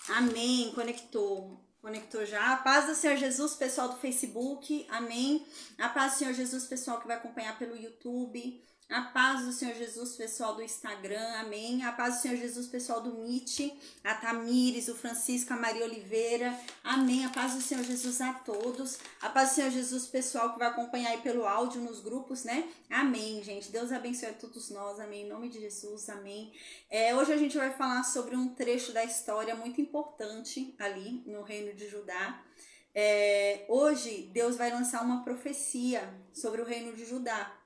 Amém. Conectou. Conectou já. A paz do Senhor Jesus, pessoal do Facebook. Amém. A paz do Senhor Jesus, pessoal que vai acompanhar pelo YouTube. A paz do Senhor Jesus, pessoal do Instagram. Amém. A paz do Senhor Jesus, pessoal do Meet. A Tamires, o Francisco, a Maria Oliveira. Amém. A paz do Senhor Jesus a todos. A paz do Senhor Jesus, pessoal que vai acompanhar aí pelo áudio nos grupos, né? Amém, gente. Deus abençoe a todos nós. Amém. Em nome de Jesus. Amém. Hoje a gente vai falar sobre um trecho da história muito importante ali no reino de Judá. Hoje Deus vai lançar uma profecia sobre o reino de Judá.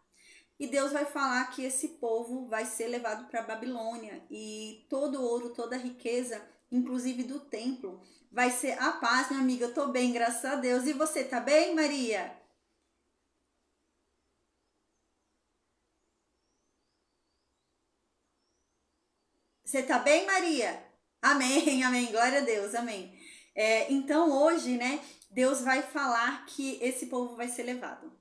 E Deus vai falar que esse povo vai ser levado para a Babilônia. E todo o ouro, toda a riqueza, inclusive do templo, vai ser a paz, minha amiga. Eu tô bem, graças a Deus. E você, tá bem, Maria? Você tá bem, Maria? Amém, amém. Glória a Deus, amém. Então hoje, né, Deus vai falar que esse povo vai ser levado.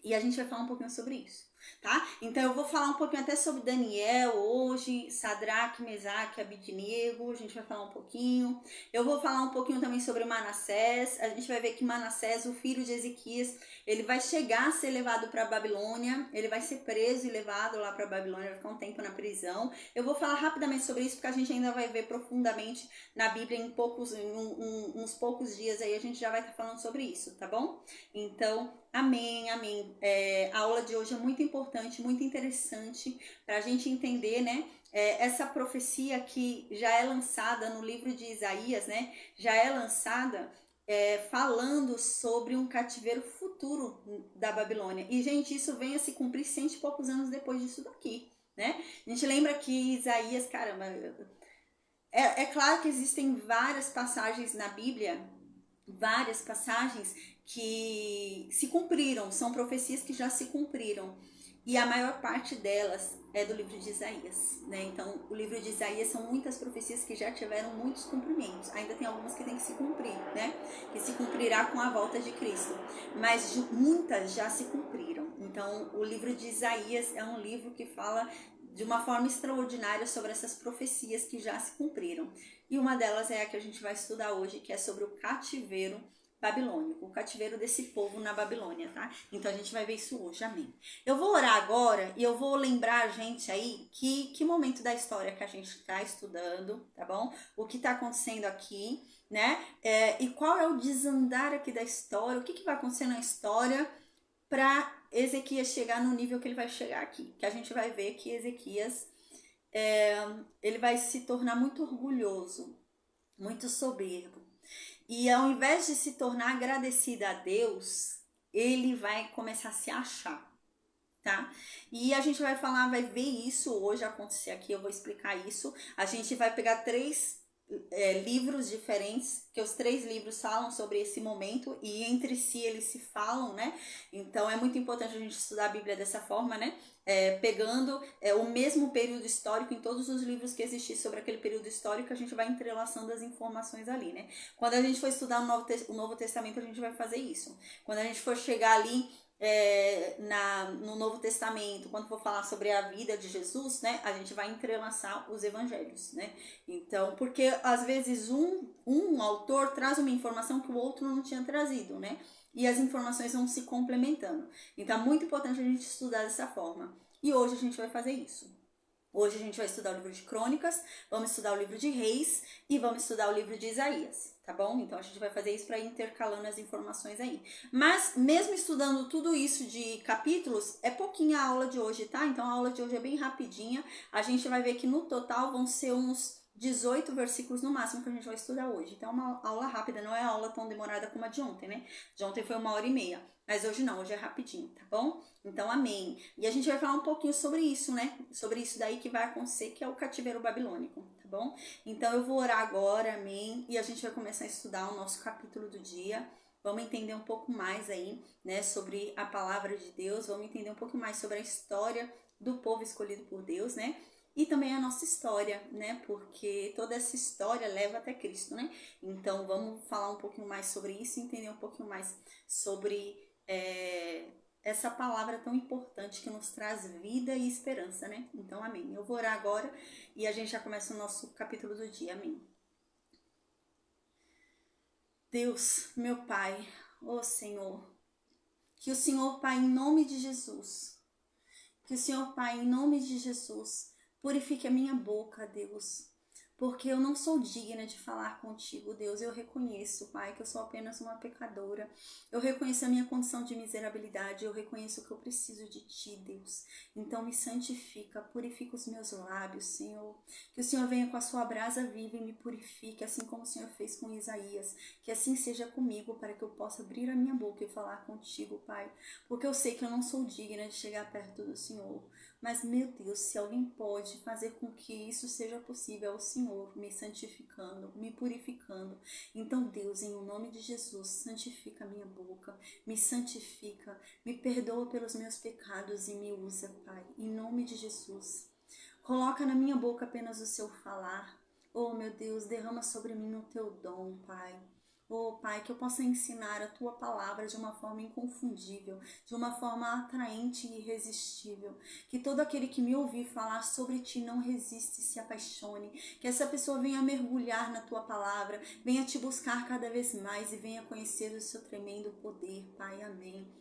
E a gente vai falar um pouquinho sobre isso, tá? Então eu vou falar um pouquinho até sobre Daniel hoje, Sadraque, Mesaque, Abidnego, a gente vai falar um pouquinho. Eu vou falar um pouquinho também sobre Manassés. A gente vai ver que Manassés, o filho de Ezequias, ele vai chegar a ser levado para a Babilônia, ele vai ser preso e levado lá para a Babilônia, vai ficar um tempo na prisão. Eu vou falar rapidamente sobre isso porque a gente ainda vai ver profundamente na Bíblia em uns poucos dias aí a gente já vai estar falando sobre isso, tá bom? Então, amém, amém. A aula de hoje é muito importante, muito interessante para a gente entender, né? Essa profecia que já é lançada no livro de Isaías, né? Já é lançada falando sobre um cativeiro futuro da Babilônia. E, gente, isso vem a se cumprir 100 e poucos anos depois disso daqui, né? A gente lembra que Isaías, caramba, é claro que existem várias passagens na Bíblia, várias passagens que se cumpriram, são profecias que já se cumpriram. E a maior parte delas é do livro de Isaías, né? Então, o livro de Isaías são muitas profecias que já tiveram muitos cumprimentos. Ainda tem algumas que tem que se cumprir, né? Que se cumprirá com a volta de Cristo. Mas muitas já se cumpriram. Então, o livro de Isaías é um livro que fala de uma forma extraordinária sobre essas profecias que já se cumpriram. E uma delas é a que a gente vai estudar hoje, que é sobre o cativeiro babilônico, o cativeiro desse povo na Babilônia, tá? Então a gente vai ver isso hoje, amém. Eu vou orar agora e eu vou lembrar a gente aí que momento da história que a gente está estudando, tá bom? O que está acontecendo aqui, né? E qual é o desandar aqui da história, o que vai acontecer na história para Ezequias chegar no nível que ele vai chegar aqui. Que a gente vai ver que Ezequias ele vai se tornar muito orgulhoso, muito soberbo. E ao invés de se tornar agradecida a Deus, ele vai começar a se achar, tá? E a gente vai falar, vai ver isso hoje acontecer aqui, eu vou explicar isso. A gente vai pegar três livros diferentes, que os três livros falam sobre esse momento e entre si eles se falam, né? Então é muito importante a gente estudar a Bíblia dessa forma, né? Pegando o mesmo período histórico em todos os livros que existir sobre aquele período histórico, a gente vai entrelaçando as informações ali, né? Quando a gente for estudar o Novo Testamento, a gente vai fazer isso. Quando a gente for chegar ali no Novo Testamento, quando for falar sobre a vida de Jesus, né, a gente vai entrelaçar os evangelhos, né? Então, porque às vezes um autor traz uma informação que o outro não tinha trazido, né? E as informações vão se complementando. Então, é muito importante a gente estudar dessa forma. E hoje a gente vai fazer isso. Hoje a gente vai estudar o livro de Crônicas, vamos estudar o livro de Reis e vamos estudar o livro de Isaías, tá bom? Então a gente vai fazer isso para ir intercalando as informações aí. Mas mesmo estudando tudo isso de capítulos, é pouquinha a aula de hoje, tá? Então a aula de hoje é bem rapidinha. A gente vai ver que no total vão ser uns 18 versículos no máximo que a gente vai estudar hoje. Então é uma aula rápida, não é aula tão demorada como a de ontem, né? De ontem foi 1h30, mas hoje não, hoje é rapidinho, tá bom? Então, amém. E a gente vai falar um pouquinho sobre isso, né? Sobre isso daí que vai acontecer, que é o cativeiro babilônico, tá bom? Então, eu vou orar agora, amém. E a gente vai começar a estudar o nosso capítulo do dia. Vamos entender um pouco mais aí, né? Sobre a palavra de Deus. Vamos entender um pouco mais sobre a história do povo escolhido por Deus, né? E também a nossa história, né? Porque toda essa história leva até Cristo, né? Então, vamos falar um pouquinho mais sobre isso e entender um pouquinho mais sobre essa palavra tão importante que nos traz vida e esperança, né? Então, amém. Eu vou orar agora e a gente já começa o nosso capítulo do dia, amém. Deus, meu Pai, ó Senhor, que o Senhor, Pai, em nome de Jesus, que o Senhor, Pai, em nome de Jesus, purifique a minha boca, Deus, porque eu não sou digna de falar contigo, Deus. Eu reconheço, Pai, que eu sou apenas uma pecadora. Eu reconheço a minha condição de miserabilidade. Eu reconheço que eu preciso de Ti, Deus. Então me santifica, purifica os meus lábios, Senhor. Que o Senhor venha com a sua brasa viva e me purifique, assim como o Senhor fez com Isaías. Que assim seja comigo, para que eu possa abrir a minha boca e falar contigo, Pai. Porque eu sei que eu não sou digna de chegar perto do Senhor. Mas, meu Deus, se alguém pode fazer com que isso seja possível, é o Senhor me santificando, me purificando. Então, Deus, em o nome de Jesus, santifica a minha boca, me santifica, me perdoa pelos meus pecados e me usa, Pai, em nome de Jesus. Coloca na minha boca apenas o seu falar. Oh, meu Deus, derrama sobre mim o teu dom, Pai. Oh, Pai, que eu possa ensinar a Tua palavra de uma forma inconfundível, de uma forma atraente e irresistível. Que todo aquele que me ouvir falar sobre Ti não resiste e se apaixone. Que essa pessoa venha mergulhar na Tua palavra, venha Te buscar cada vez mais e venha conhecer o Seu tremendo poder, Pai. Amém.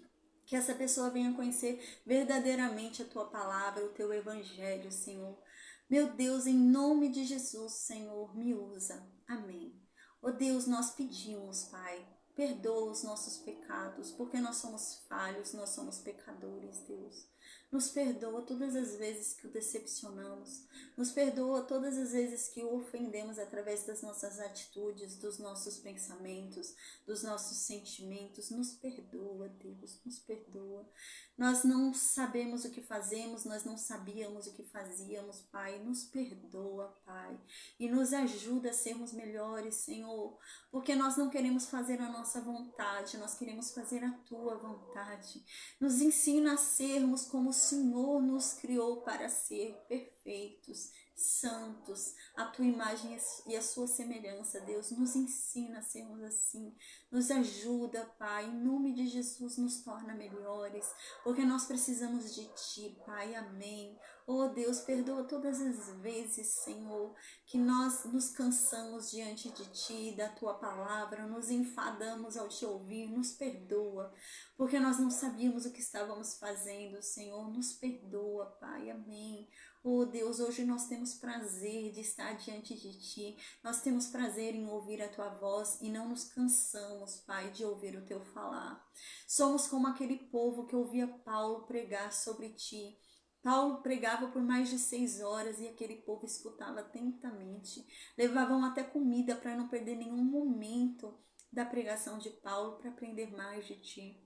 Que essa pessoa venha conhecer verdadeiramente a Tua palavra, o Teu evangelho, Senhor. Meu Deus, em nome de Jesus, Senhor, me usa. Amém. Ó Deus, nós pedimos, Pai, perdoa os nossos pecados, porque nós somos falhos, nós somos pecadores, Deus. Nos perdoa todas as vezes que o decepcionamos, nos perdoa todas as vezes que o ofendemos através das nossas atitudes, dos nossos pensamentos, dos nossos sentimentos. Nos perdoa, Deus, nos perdoa. Nós não sabemos o que fazemos, nós não sabíamos o que fazíamos, Pai. Nos perdoa, Pai, e nos ajuda a sermos melhores, Senhor, porque nós não queremos fazer a nossa vontade, nós queremos fazer a Tua vontade. Nos ensina a sermos como o Senhor nos criou para ser, perfeitos, santos, a Tua imagem e a Sua semelhança, Deus. Nos ensina a sermos assim, nos ajuda, Pai, em nome de Jesus, nos torna melhores, porque nós precisamos de Ti, Pai. Amém. Oh Deus, perdoa todas as vezes, Senhor, que nós nos cansamos diante de Ti, da Tua palavra, nos enfadamos ao Te ouvir. Nos perdoa, porque nós não sabíamos o que estávamos fazendo, Senhor. Nos perdoa, Pai. Amém. Oh Deus, hoje nós temos prazer de estar diante de Ti, nós temos prazer em ouvir a Tua voz e não nos cansamos, Pai, de ouvir o Teu falar. Somos como aquele povo que ouvia Paulo pregar sobre Ti. Paulo pregava por mais de 6 horas e aquele povo escutava atentamente. Levavam até comida para não perder nenhum momento da pregação de Paulo, para aprender mais de Ti.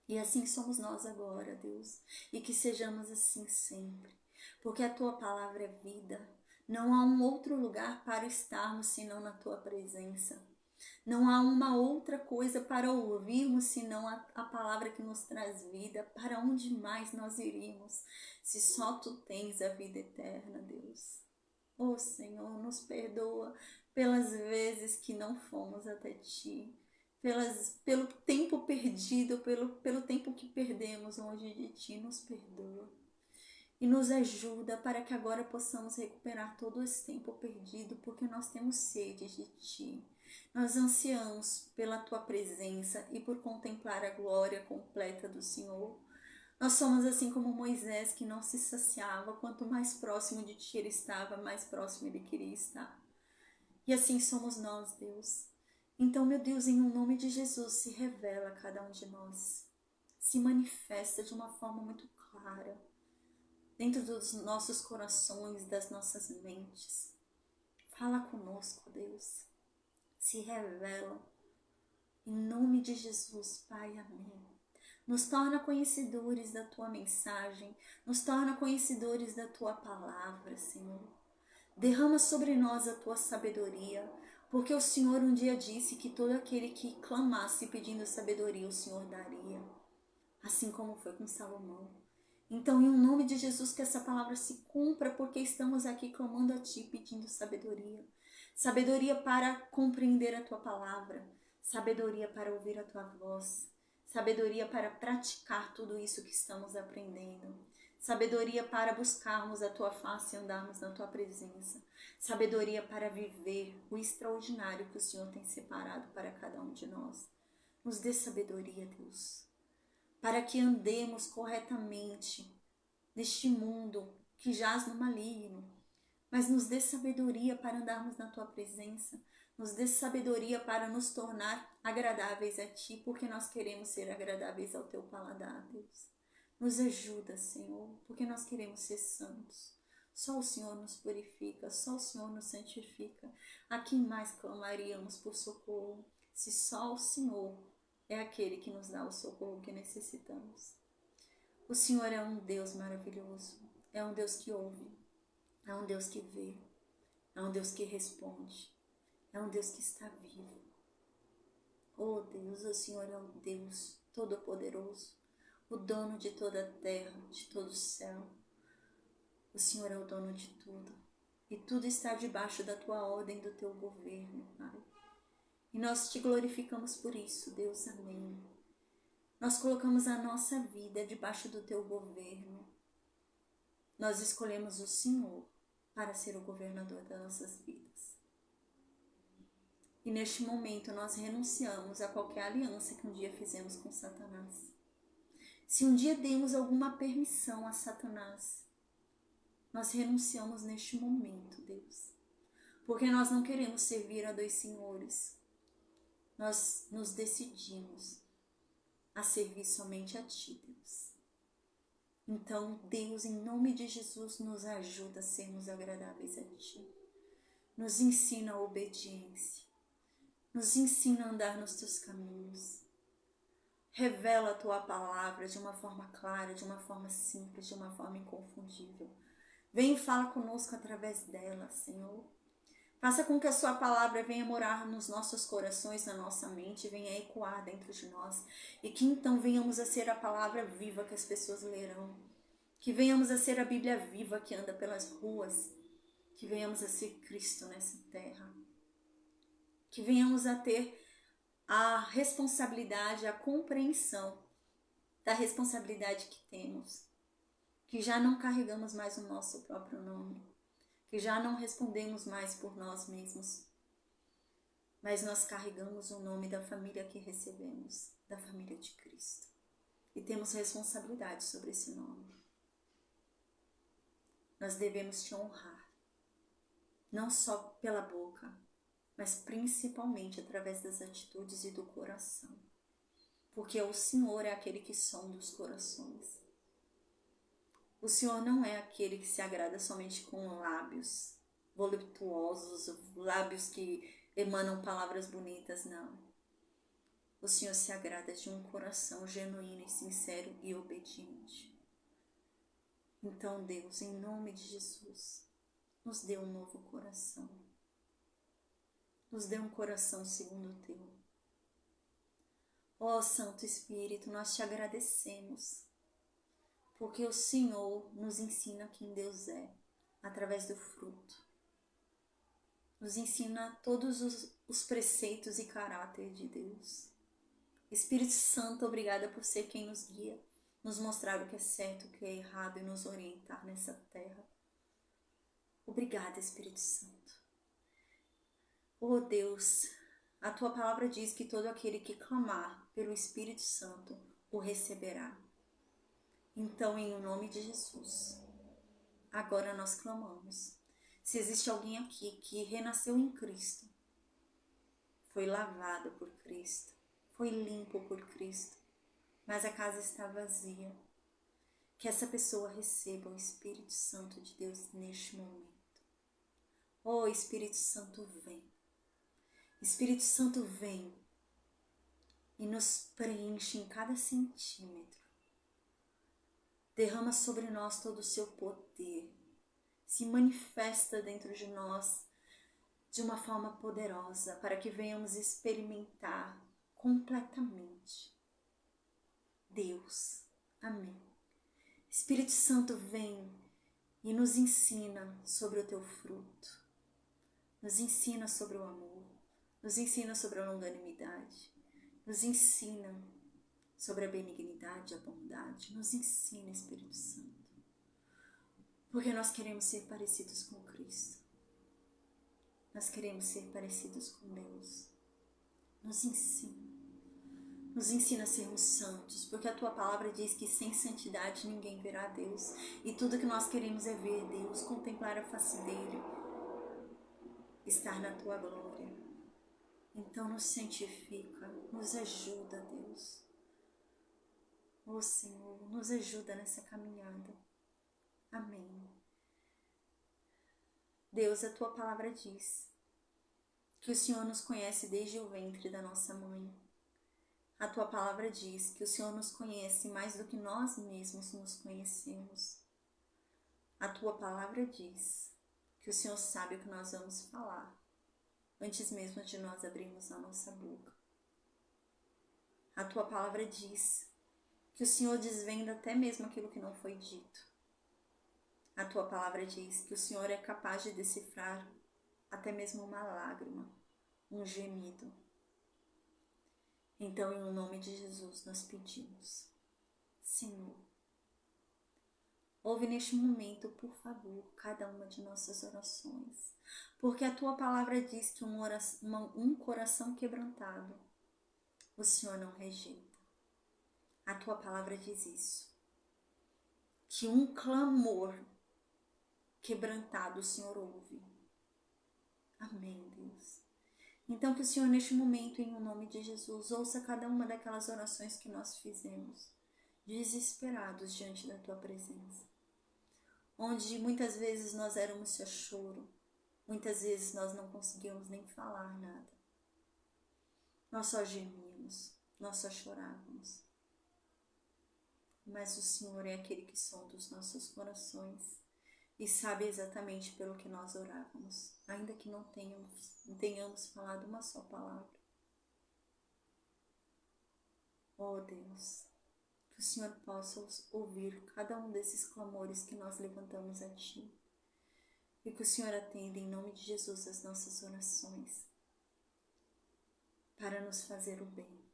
E assim somos nós agora, Deus, e que sejamos assim sempre, porque a Tua palavra é vida. Não há um outro lugar para estarmos senão na Tua presença. Não há uma outra coisa para ouvirmos senão a palavra que nos traz vida. Para onde mais nós iríamos, se só Tu tens a vida eterna, Deus? Oh Senhor, nos perdoa pelas vezes que não fomos até Ti, pelo tempo perdido, pelo tempo que perdemos longe de Ti. Nos perdoa e nos ajuda para que agora possamos recuperar todo esse tempo perdido, porque nós temos sede de Ti. Nós ansiamos pela Tua presença e por contemplar a glória completa do Senhor. Nós somos assim como Moisés, que não se saciava. Quanto mais próximo de Ti ele estava, mais próximo ele queria estar. E assim somos nós, Deus. Então, meu Deus, em nome de Jesus, se revela a cada um de nós. Se manifesta de uma forma muito clara dentro dos nossos corações, das nossas mentes. Fala conosco, Deus. Se revela. Em nome de Jesus, Pai. Amém. Nos torna conhecedores da Tua mensagem. Nos torna conhecedores da Tua palavra, Senhor. Derrama sobre nós a Tua sabedoria, porque o Senhor um dia disse que todo aquele que clamasse pedindo sabedoria, o Senhor daria. Assim como foi com Salomão. Então, em nome de Jesus, que essa palavra se cumpra, porque estamos aqui clamando a Ti, pedindo sabedoria. Sabedoria para compreender a Tua palavra. Sabedoria para ouvir a Tua voz. Sabedoria para praticar tudo isso que estamos aprendendo. sabedoria para buscarmos a tua face e andarmos na tua presença, sabedoria para viver o extraordinário que o Senhor tem separado para cada um de nós. Nos dê sabedoria, Deus, para que andemos corretamente neste mundo que jaz no maligno, mas nos dê sabedoria para andarmos na tua presença, nos dê sabedoria para nos tornar agradáveis a ti, porque nós queremos ser agradáveis ao teu paladar, Deus. Nos ajuda, Senhor, porque nós queremos ser santos. Só o Senhor nos purifica, só o Senhor nos santifica. A quem mais clamaríamos por socorro, se só o Senhor é aquele que nos dá o socorro que necessitamos. O Senhor é um Deus maravilhoso, é um Deus que ouve, é um Deus que vê, é um Deus que responde, é um Deus que está vivo. Oh Deus, o Senhor é o Deus Todo-Poderoso, o dono de toda a terra, de todo o céu. O Senhor é o dono de tudo, e tudo está debaixo da tua ordem, do teu governo, Pai. E nós te glorificamos por isso, Deus, amém. Nós colocamos a nossa vida debaixo do teu governo. Nós escolhemos o Senhor para ser o governador das nossas vidas. E neste momento nós renunciamos a qualquer aliança que um dia fizemos com Satanás. Se um dia demos alguma permissão a Satanás, nós renunciamos neste momento, Deus. Porque nós não queremos servir a dois senhores. Nós nos decidimos a servir somente a ti, Deus. Então, Deus, em nome de Jesus, nos ajuda a sermos agradáveis a ti. Nos ensina a obediência. Nos ensina a andar nos teus caminhos. Revela a tua palavra de uma forma clara, de uma forma simples, de uma forma inconfundível. Vem e fala conosco através dela, Senhor. Faça com que a sua palavra venha morar nos nossos corações, na nossa mente, venha ecoar dentro de nós. E que então venhamos a ser a palavra viva que as pessoas lerão. Que venhamos a ser a Bíblia viva que anda pelas ruas. Que venhamos a ser Cristo nessa terra. Que venhamos a ter a responsabilidade, a compreensão da responsabilidade que temos. Que já não carregamos mais o nosso próprio nome. Que já não respondemos mais por nós mesmos. Mas nós carregamos o nome da família que recebemos, da família de Cristo. E temos responsabilidade sobre esse nome. Nós devemos te honrar. Não só pela boca, mas principalmente através das atitudes e do coração. Porque o Senhor é aquele que sonda os corações. O Senhor não é aquele que se agrada somente com lábios voluptuosos, lábios que emanam palavras bonitas, não. O Senhor se agrada de um coração genuíno e sincero e obediente. Então, Deus, em nome de Jesus, nos dê um novo coração. Nos dê um coração segundo o teu. Ó Santo Espírito, nós te agradecemos. Porque o Senhor nos ensina quem Deus é, através do fruto. Nos ensina todos os preceitos e caráter de Deus. Espírito Santo, obrigada por ser quem nos guia, nos mostrar o que é certo, o que é errado e nos orientar nessa terra. Obrigada, Espírito Santo. Oh Deus, a tua palavra diz que todo aquele que clamar pelo Espírito Santo o receberá. Então, em nome de Jesus, agora nós clamamos. Se existe alguém aqui que renasceu em Cristo, foi lavado por Cristo, foi limpo por Cristo, mas a casa está vazia, que essa pessoa receba o Espírito Santo de Deus neste momento. Oh, Espírito Santo, vem. Espírito Santo, vem e nos preenche em cada centímetro. Derrama sobre nós todo o seu poder. Se manifesta dentro de nós de uma forma poderosa para que venhamos experimentar completamente Deus. Amém. Espírito Santo, vem e nos ensina sobre o teu fruto. Nos ensina sobre o amor. Nos ensina sobre a longanimidade. Nos ensina sobre a benignidade, a bondade. Nos ensina, Espírito Santo. Porque nós queremos ser parecidos com Cristo. Nós queremos ser parecidos com Deus. Nos ensina. Nos ensina a sermos santos, porque a Tua palavra diz que sem santidade ninguém verá a Deus. E tudo que nós queremos é ver Deus, contemplar a face dEle, estar na Tua glória. Então nos santifica, nos ajuda, Deus. Ó Senhor, nos ajuda nessa caminhada. Amém. Deus, a Tua palavra diz que o Senhor nos conhece desde o ventre da nossa mãe. A Tua palavra diz que o Senhor nos conhece mais do que nós mesmos nos conhecemos. A Tua palavra diz que o Senhor sabe o que nós vamos falar, antes mesmo de nós abrirmos a nossa boca. A Tua palavra diz que o Senhor desvenda até mesmo aquilo que não foi dito. A Tua palavra diz que o Senhor é capaz de decifrar até mesmo uma lágrima, um gemido. Então, em nome de Jesus, nós pedimos, Senhor, ouve neste momento, por favor, cada uma de nossas orações, porque a Tua palavra diz que um coração quebrantado, o Senhor não rejeita. A Tua palavra diz isso, que um clamor quebrantado o Senhor ouve. Amém, Deus. Então que o Senhor neste momento, em nome de Jesus, ouça cada uma daquelas orações que nós fizemos, desesperados diante da Tua presença. Onde muitas vezes nós éramos só choro, muitas vezes nós não conseguíamos nem falar nada. Nós só gemíamos, nós só chorávamos. Mas o Senhor é aquele que sonda os nossos corações e sabe exatamente pelo que nós orávamos, ainda que não tenhamos falado uma só palavra. Oh Deus, que o Senhor possa ouvir cada um desses clamores que nós levantamos a Ti, e que o Senhor atenda em nome de Jesus as nossas orações, para nos fazer o bem,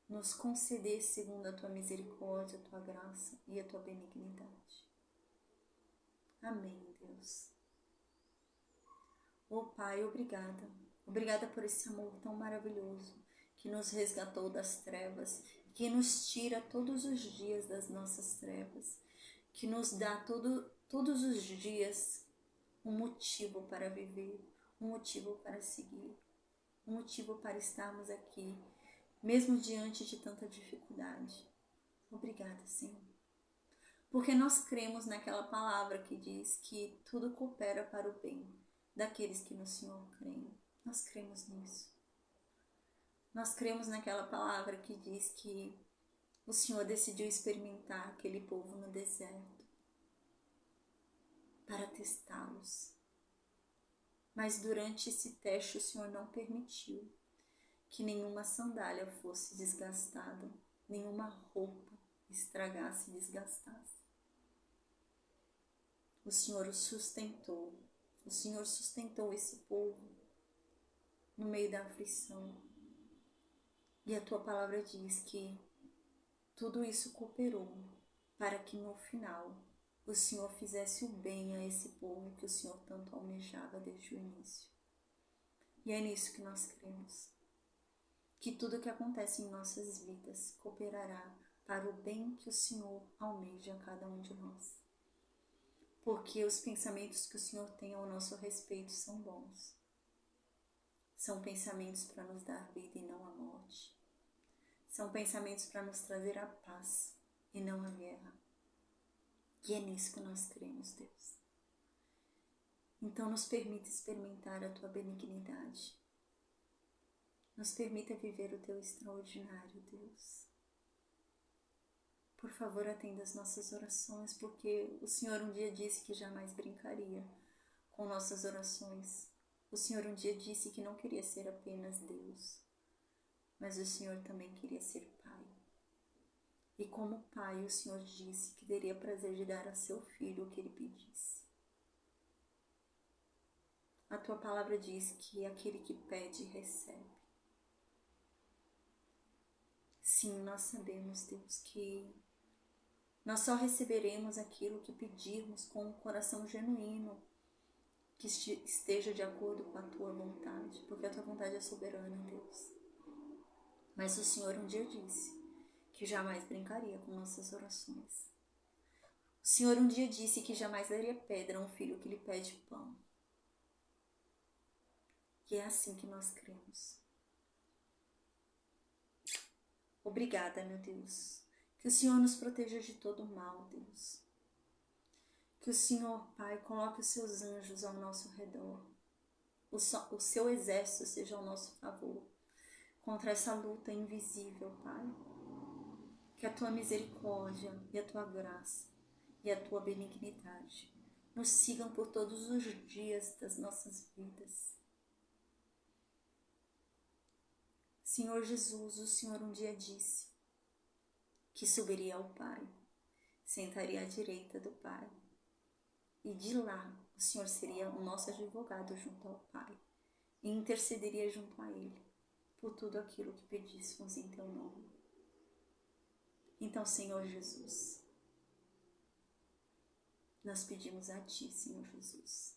nos conceder segundo a Tua misericórdia, a Tua graça e a Tua benignidade. Amém, Deus. Oh Pai, obrigada. Obrigada por esse amor tão maravilhoso que nos resgatou das trevas, que nos tira todos os dias das nossas trevas, que nos dá todos os dias um motivo para viver, um motivo para seguir, um motivo para estarmos aqui, mesmo diante de tanta dificuldade. Obrigada, Senhor. Porque nós cremos naquela palavra que diz que tudo coopera para o bem daqueles que no Senhor creem. Nós cremos nisso. Nós cremos naquela palavra que diz que o Senhor decidiu experimentar aquele povo no deserto para testá-los. Mas durante esse teste o Senhor não permitiu que nenhuma sandália fosse desgastada, nenhuma roupa estragasse e desgastasse. O Senhor os sustentou. O Senhor sustentou esse povo no meio da aflição. E a Tua palavra diz que tudo isso cooperou para que no final o Senhor fizesse o bem a esse povo que o Senhor tanto almejava desde o início. E é nisso que nós cremos. Que tudo que acontece em nossas vidas cooperará para o bem que o Senhor almeja a cada um de nós. Porque os pensamentos que o Senhor tem ao nosso respeito são bons. São pensamentos para nos dar vida e não a morte. São pensamentos para nos trazer a paz e não a guerra. E é nisso que nós cremos, Deus. Então nos permita experimentar a Tua benignidade. Nos permita viver o Teu extraordinário, Deus. Por favor, atenda as nossas orações, porque o Senhor um dia disse que jamais brincaria com nossas orações. O Senhor um dia disse que não queria ser apenas Deus, mas o Senhor também queria ser Pai. E como Pai, o Senhor disse que teria prazer de dar a seu Filho o que Ele pedisse. A Tua palavra diz que aquele que pede, recebe. Sim, nós sabemos, Deus, que Nós só receberemos aquilo que pedirmos com um coração genuíno, que esteja de acordo com a tua vontade, porque a tua vontade é soberana, Deus. Mas o Senhor um dia disse que jamais brincaria com nossas orações. O Senhor um dia disse que jamais daria pedra a um filho que lhe pede pão. E é assim que nós cremos. Obrigada, meu Deus. Que o Senhor nos proteja de todo mal, Deus. Que o Senhor, Pai, coloque os seus anjos ao nosso redor. O seu exército seja ao nosso favor. Contra essa luta invisível, Pai. Que a tua misericórdia e a tua graça e a tua benignidade nos sigam por todos os dias das nossas vidas. Senhor Jesus, o Senhor um dia disse que subiria ao Pai, sentaria à direita do Pai, e de lá o Senhor seria o nosso advogado junto ao Pai, e intercederia junto a Ele por tudo aquilo que pedíssemos em Teu nome. Então, Senhor Jesus, nós pedimos a Ti, Senhor Jesus,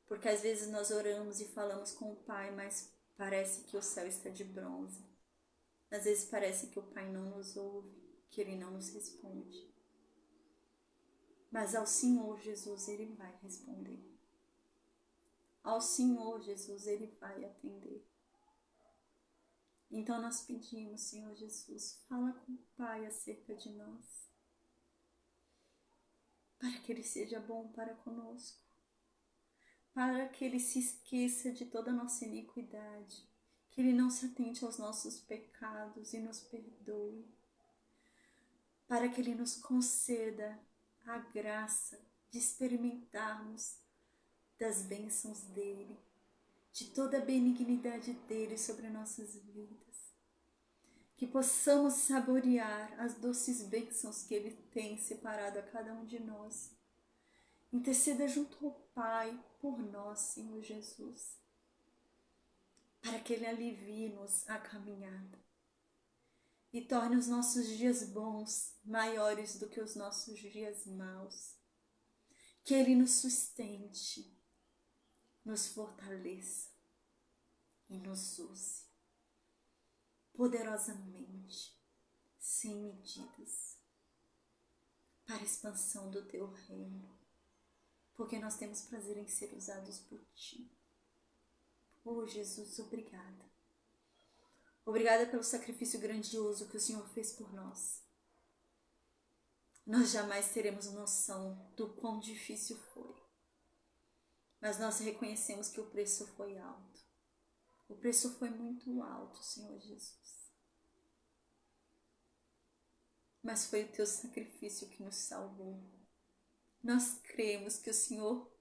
porque às vezes nós oramos e falamos com o Pai, mas parece que o céu está de bronze. Às vezes parece que o Pai não nos ouve, que Ele não nos responde. Mas ao Senhor Jesus Ele vai responder. Ao Senhor Jesus Ele vai atender. Então nós pedimos, Senhor Jesus, fala com o Pai acerca de nós, para que Ele seja bom para conosco, para que Ele se esqueça de toda a nossa iniquidade, que Ele não se atente aos nossos pecados e nos perdoe, para que Ele nos conceda a graça de experimentarmos das bênçãos dEle, de toda a benignidade dEle sobre nossas vidas, que possamos saborear as doces bênçãos que Ele tem separado a cada um de nós. Interceda junto ao Pai por nós, Senhor Jesus, para que Ele alivie-nos a caminhada e torne os nossos dias bons maiores do que os nossos dias maus. Que Ele nos sustente, nos fortaleça e nos use poderosamente, sem medidas, para a expansão do Teu reino, porque nós temos prazer em ser usados por Ti. Oh Jesus, obrigada. Obrigada pelo sacrifício grandioso que o Senhor fez por nós. Nós jamais teremos noção do quão difícil foi, mas nós reconhecemos que o preço foi alto. O preço foi muito alto, Senhor Jesus. Mas foi o Teu sacrifício que nos salvou. Nós cremos que o Senhor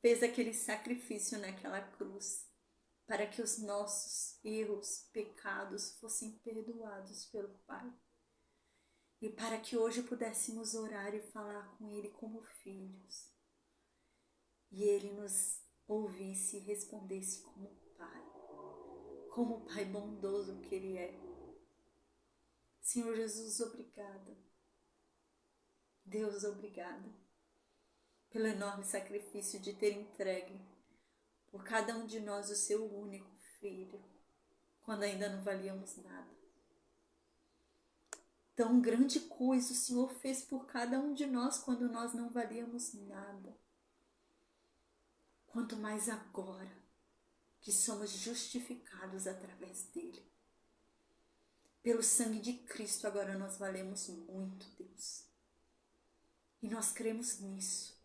fez aquele sacrifício naquela cruz para que os nossos erros, pecados fossem perdoados pelo Pai. E para que hoje pudéssemos orar e falar com Ele como filhos. E Ele nos ouvisse e respondesse como Pai. Como o Pai bondoso que Ele é. Senhor Jesus, obrigada. Deus, obrigada pelo enorme sacrifício de ter entregue por cada um de nós o Seu único Filho, quando ainda não valíamos nada. Tão grande coisa o Senhor fez por cada um de nós quando nós não valíamos nada. Quanto mais agora que somos justificados através dEle. Pelo sangue de Cristo agora nós valemos muito, Deus. E nós cremos nisso.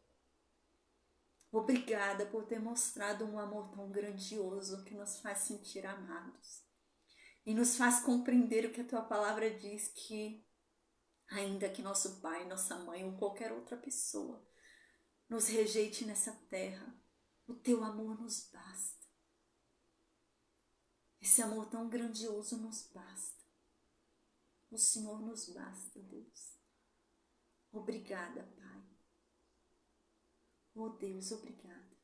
Obrigada por ter mostrado um amor tão grandioso que nos faz sentir amados. E nos faz compreender o que a Tua palavra diz, que ainda que nosso pai, nossa mãe ou qualquer outra pessoa nos rejeite nessa terra, o Teu amor nos basta. Esse amor tão grandioso nos basta. O Senhor nos basta, Deus. Obrigada, Pai. Oh Deus, obrigada.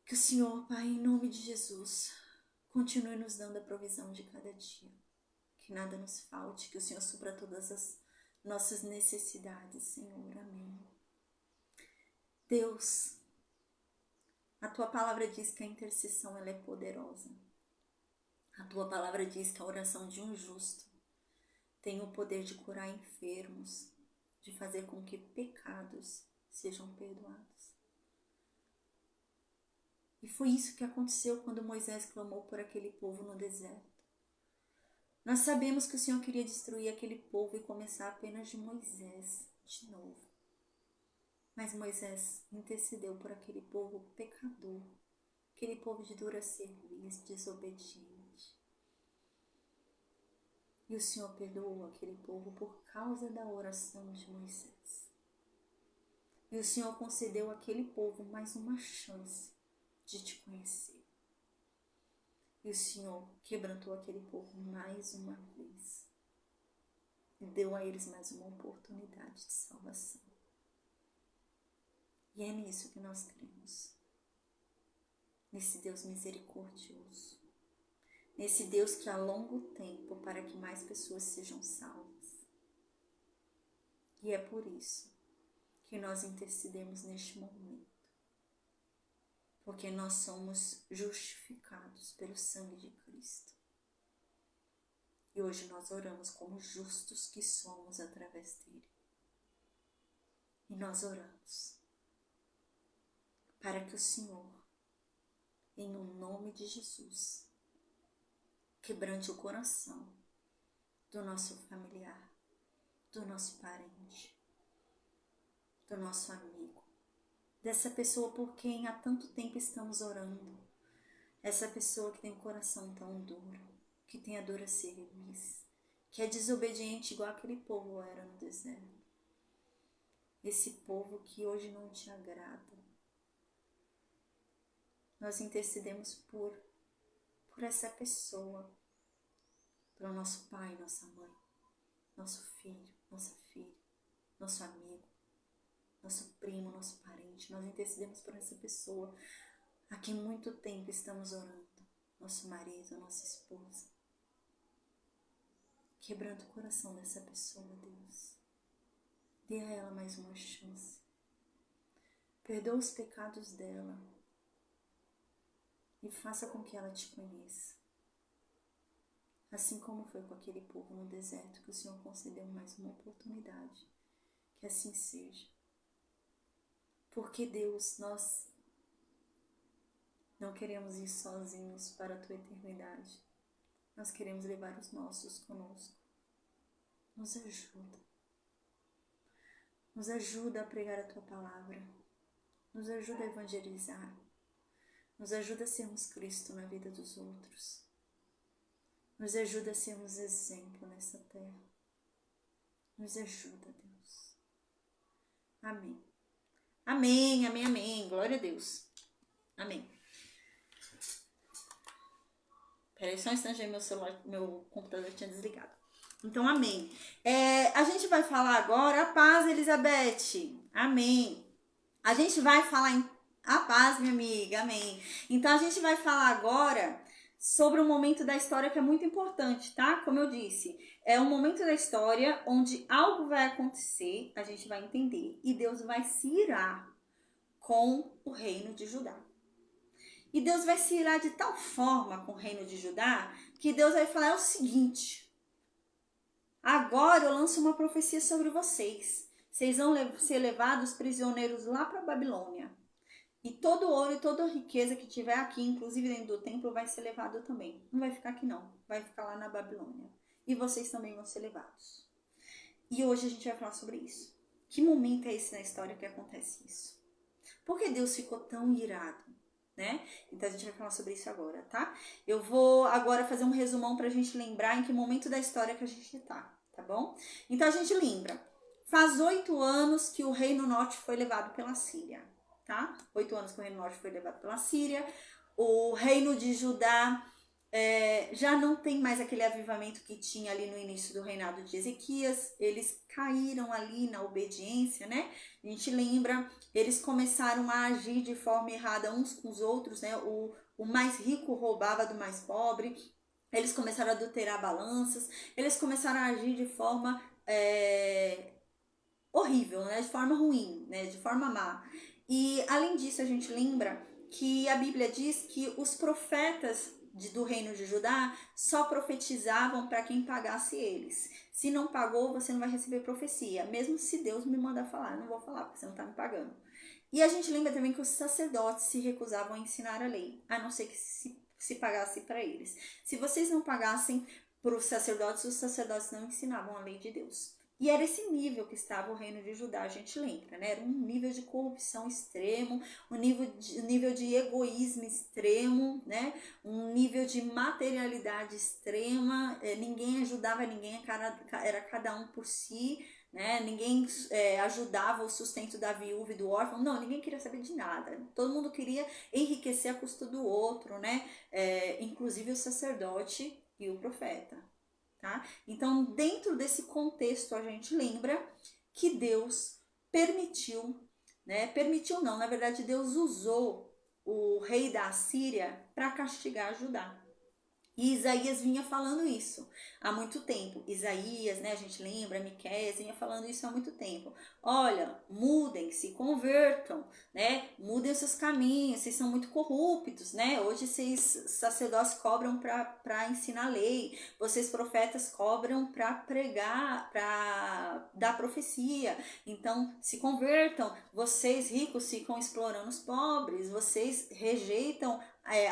Que o Senhor, Pai, em nome de Jesus, continue nos dando a provisão de cada dia. que nada nos falte, que o Senhor supra todas as nossas necessidades, Senhor. Amém. Deus, a Tua palavra diz que a intercessão ela é poderosa. A Tua palavra diz que a oração de um justo tem o poder de curar enfermos, de fazer com que pecados sejam perdoados. E foi isso que aconteceu quando Moisés clamou por aquele povo no deserto. Nós sabemos que o Senhor queria destruir aquele povo e começar apenas de Moisés, de novo. Mas Moisés intercedeu por aquele povo pecador, aquele povo de dura cerviz, desobediente. E o Senhor perdoou aquele povo por causa da oração de Moisés. E o Senhor concedeu àquele povo mais uma chance de te conhecer. E o Senhor quebrantou aquele povo mais uma vez. E deu a eles mais uma oportunidade de salvação. E é nisso que nós cremos. Nesse Deus misericordioso. Nesse Deus que alonga o tempo para que mais pessoas sejam salvas. E é por isso que nós intercedemos neste momento. Porque nós somos justificados pelo sangue de Cristo. E hoje nós oramos como justos que somos através dele. E nós oramos para que o Senhor, em o nome de Jesus, quebrante o coração do nosso familiar, do nosso parente, do nosso amigo, dessa pessoa por quem há tanto tempo estamos orando, essa pessoa que tem um coração tão duro, que tem a dura cerviz, que é desobediente igual aquele povo era no deserto, esse povo que hoje não te agrada. Nós intercedemos por essa pessoa, pelo nosso pai, nossa mãe, nosso filho, nossa filha, nosso amigo, nosso primo, nosso parente. Nós intercedemos por essa pessoa a quem muito tempo estamos orando, nosso marido, nossa esposa. Quebrando o coração dessa pessoa, Deus. Dê a ela mais uma chance. Perdoa os pecados dela. E faça com que ela te conheça. Assim como foi com aquele povo no deserto, que o Senhor concedeu mais uma oportunidade. Que assim seja. Porque, Deus, nós não queremos ir sozinhos para a Tua eternidade. Nós queremos levar os nossos conosco. Nos ajuda. Nos ajuda a pregar a Tua palavra. Nos ajuda a evangelizar. Nos ajuda a sermos Cristo na vida dos outros. Nos ajuda a sermos exemplo nessa terra. Nos ajuda, Deus. Amém. Amém, amém, amém. Glória a Deus. Amém. Peraí, só um instante aí, meu computador tinha desligado. Então, amém. A gente vai falar agora a paz, Elizabeth. Amém. A gente vai falar em a paz, minha amiga, amém. Então, a gente vai falar agora sobre um momento da história que é muito importante, tá? Como eu disse, é um momento da história onde algo vai acontecer, a gente vai entender, e Deus vai se irar com o reino de Judá. E Deus vai se irar de tal forma com o reino de Judá, que Deus vai falar o seguinte: agora eu lanço uma profecia sobre vocês. Vocês vão ser levados prisioneiros lá para a Babilônia. E todo ouro e toda riqueza que tiver aqui, inclusive dentro do templo, vai ser levado também. Não vai ficar aqui não, vai ficar lá na Babilônia. E vocês também vão ser levados. E hoje a gente vai falar sobre isso. Que momento é esse na história que acontece isso? Por que Deus ficou tão irado, né? Então a gente vai falar sobre isso agora, tá? Eu vou agora fazer um resumão pra gente lembrar em que momento da história que a gente tá bom? Então a gente lembra. Faz 8 anos que o reino norte foi levado pela Síria. Tá? 8 anos que o reino norte foi levado pela Síria. O reino de Judá já não tem mais aquele avivamento que tinha ali no início do reinado de Ezequias. Eles caíram ali na obediência, né? A gente lembra, eles começaram a agir de forma errada uns com os outros, né? O mais rico roubava do mais pobre. eles começaram a adulterar balanças, eles começaram a agir de forma horrível, né? De forma ruim, né? De forma má. E além disso, a gente lembra que a Bíblia diz que os profetas do reino de Judá só profetizavam para quem pagasse eles. Se não pagou, você não vai receber profecia. Mesmo se Deus me mandar falar, eu não vou falar, porque você não está me pagando. E a gente lembra também que os sacerdotes se recusavam a ensinar a lei, a não ser que se pagasse para eles. Se vocês não pagassem para os sacerdotes não ensinavam a lei de Deus. E era esse nível que estava o reino de Judá, a gente lembra, né? Era um nível de corrupção extremo, um nível de egoísmo extremo, né? Um nível de materialidade extrema, ninguém ajudava ninguém, era cada um por si, né? Ninguém ajudava o sustento da viúva e do órfão, não, ninguém queria saber de nada, todo mundo queria enriquecer a custa do outro, né? Inclusive o sacerdote e o profeta. Tá? Então, dentro desse contexto, a gente lembra que Deus permitiu, né? Permitiu não, na verdade, Deus usou o rei da Assíria para castigar Judá. E Isaías vinha falando isso há muito tempo. Isaías, né, a gente lembra, Miqueias vinha falando isso há muito tempo. Olha, mudem, se convertam, né? Mudem os seus caminhos, vocês são muito corruptos, né? Hoje vocês sacerdotes cobram para ensinar lei, vocês profetas cobram para pregar, para dar profecia. Então, se convertam. Vocês ricos ficam explorando os pobres, vocês rejeitam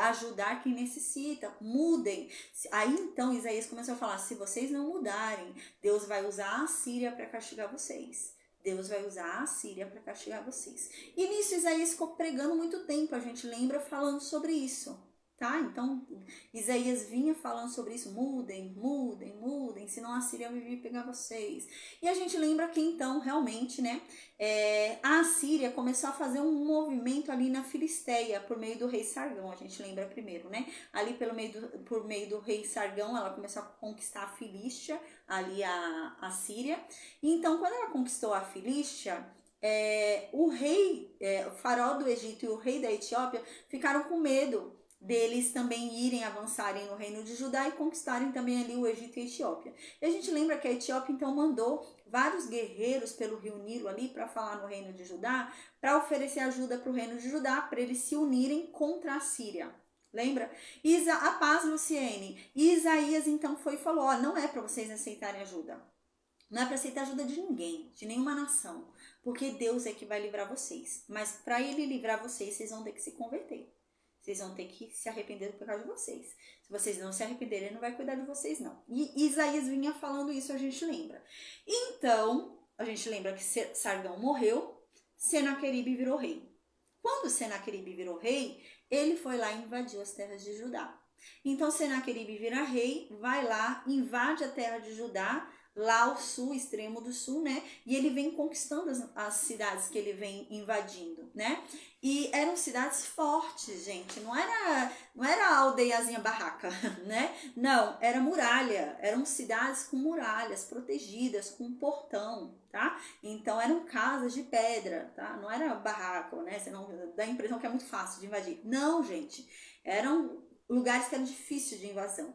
ajudar quem necessita, mudem. Aí então Isaías começou a falar: se vocês não mudarem, Deus vai usar a Síria para castigar vocês. Deus vai usar a Síria para castigar vocês. E nisso Isaías ficou pregando muito tempo, a gente lembra, falando sobre isso. Tá? Então, Isaías vinha falando sobre isso, mudem, mudem, mudem, senão a Síria vai vir pegar vocês. E a gente lembra que então, realmente, né, a Assíria começou a fazer um movimento ali na Filisteia, por meio do rei Sargão, a gente lembra primeiro, né? Ali por meio do rei Sargão, ela começou a conquistar a Filístia, ali a Síria. E então, quando ela conquistou a Filístia, o rei, o faraó do Egito e o rei da Etiópia ficaram com medo deles também irem avançarem no reino de Judá e conquistarem também ali o Egito e a Etiópia. E a gente lembra que a Etiópia então mandou vários guerreiros pelo rio Nilo ali para falar no reino de Judá, para oferecer ajuda para o reino de Judá, para eles se unirem contra a Síria. Lembra? A paz, Luciene. E Isaías então foi e falou: ó, não é para vocês aceitarem ajuda. Não é para aceitar ajuda de ninguém, de nenhuma nação, porque Deus é que vai livrar vocês. Mas para ele livrar vocês, vocês vão ter que se converter. Vocês vão ter que se arrepender do pecado de vocês. Se vocês não se arrependerem, ele não vai cuidar de vocês, não. E Isaías vinha falando isso, a gente lembra. Então, a gente lembra que Sargão morreu, Senaqueribe virou rei. Quando Senaqueribe virou rei, ele foi lá e invadiu as terras de Judá. Então, Senaqueribe vira rei, vai lá, invade a terra de Judá, lá ao sul, extremo do sul, né? E ele vem conquistando as cidades que ele vem invadindo, né? E eram cidades fortes, gente. Não era aldeiazinha barraca, né? Não, era muralha. Eram cidades com muralhas, protegidas, com um portão, tá? Então eram casas de pedra, tá? Não era barraco, né? Você não dá a impressão que é muito fácil de invadir. Não, gente. Eram lugares que eram difíceis de invasão.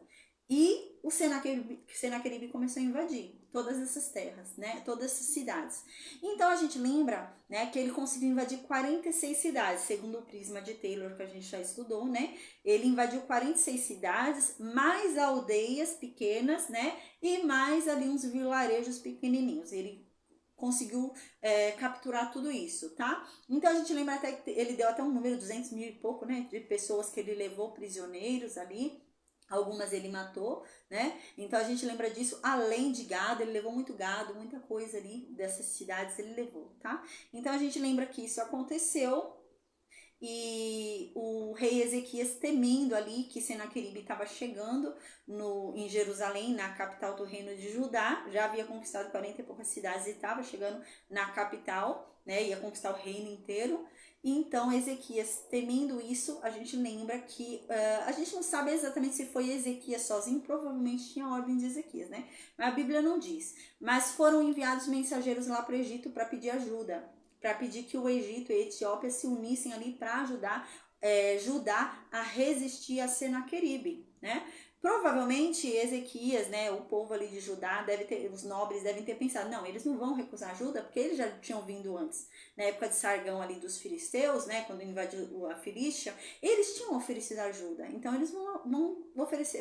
E o Senaqueribe começou a invadir todas essas terras, né? Todas essas cidades. Então a gente lembra, né, que ele conseguiu invadir 46 cidades, segundo o prisma de Taylor que a gente já estudou, né? Ele invadiu 46 cidades, mais aldeias pequenas, né? E mais ali uns vilarejos pequenininhos. Ele conseguiu capturar tudo isso, tá? Então a gente lembra até que ele deu até um número, 200 mil e pouco, né? De pessoas que ele levou prisioneiros ali. Algumas ele matou, né? Então a gente lembra disso, além de gado, ele levou muito gado, muita coisa ali dessas cidades ele levou, tá? Então a gente lembra que isso aconteceu e o rei Ezequias temendo ali que Senaqueribe estava chegando em Jerusalém, na capital do reino de Judá, já havia conquistado 40 e poucas cidades e estava chegando na capital, né? Ia conquistar o reino inteiro. Então, Ezequias, temendo isso, a gente lembra que a gente não sabe exatamente se foi Ezequias sozinho, provavelmente tinha a ordem de Ezequias, né? Mas a Bíblia não diz. Mas foram enviados mensageiros lá para o Egito para pedir ajuda, para pedir que o Egito e a Etiópia se unissem ali para ajudar Judá a resistir a Senaqueribe, né? Provavelmente Ezequias, né, o povo ali de Judá, os nobres devem ter pensado, não, eles não vão recusar ajuda, porque eles já tinham vindo antes, na época de Sargão ali dos filisteus, né, quando invadiu a Filístia, eles tinham oferecido ajuda, então eles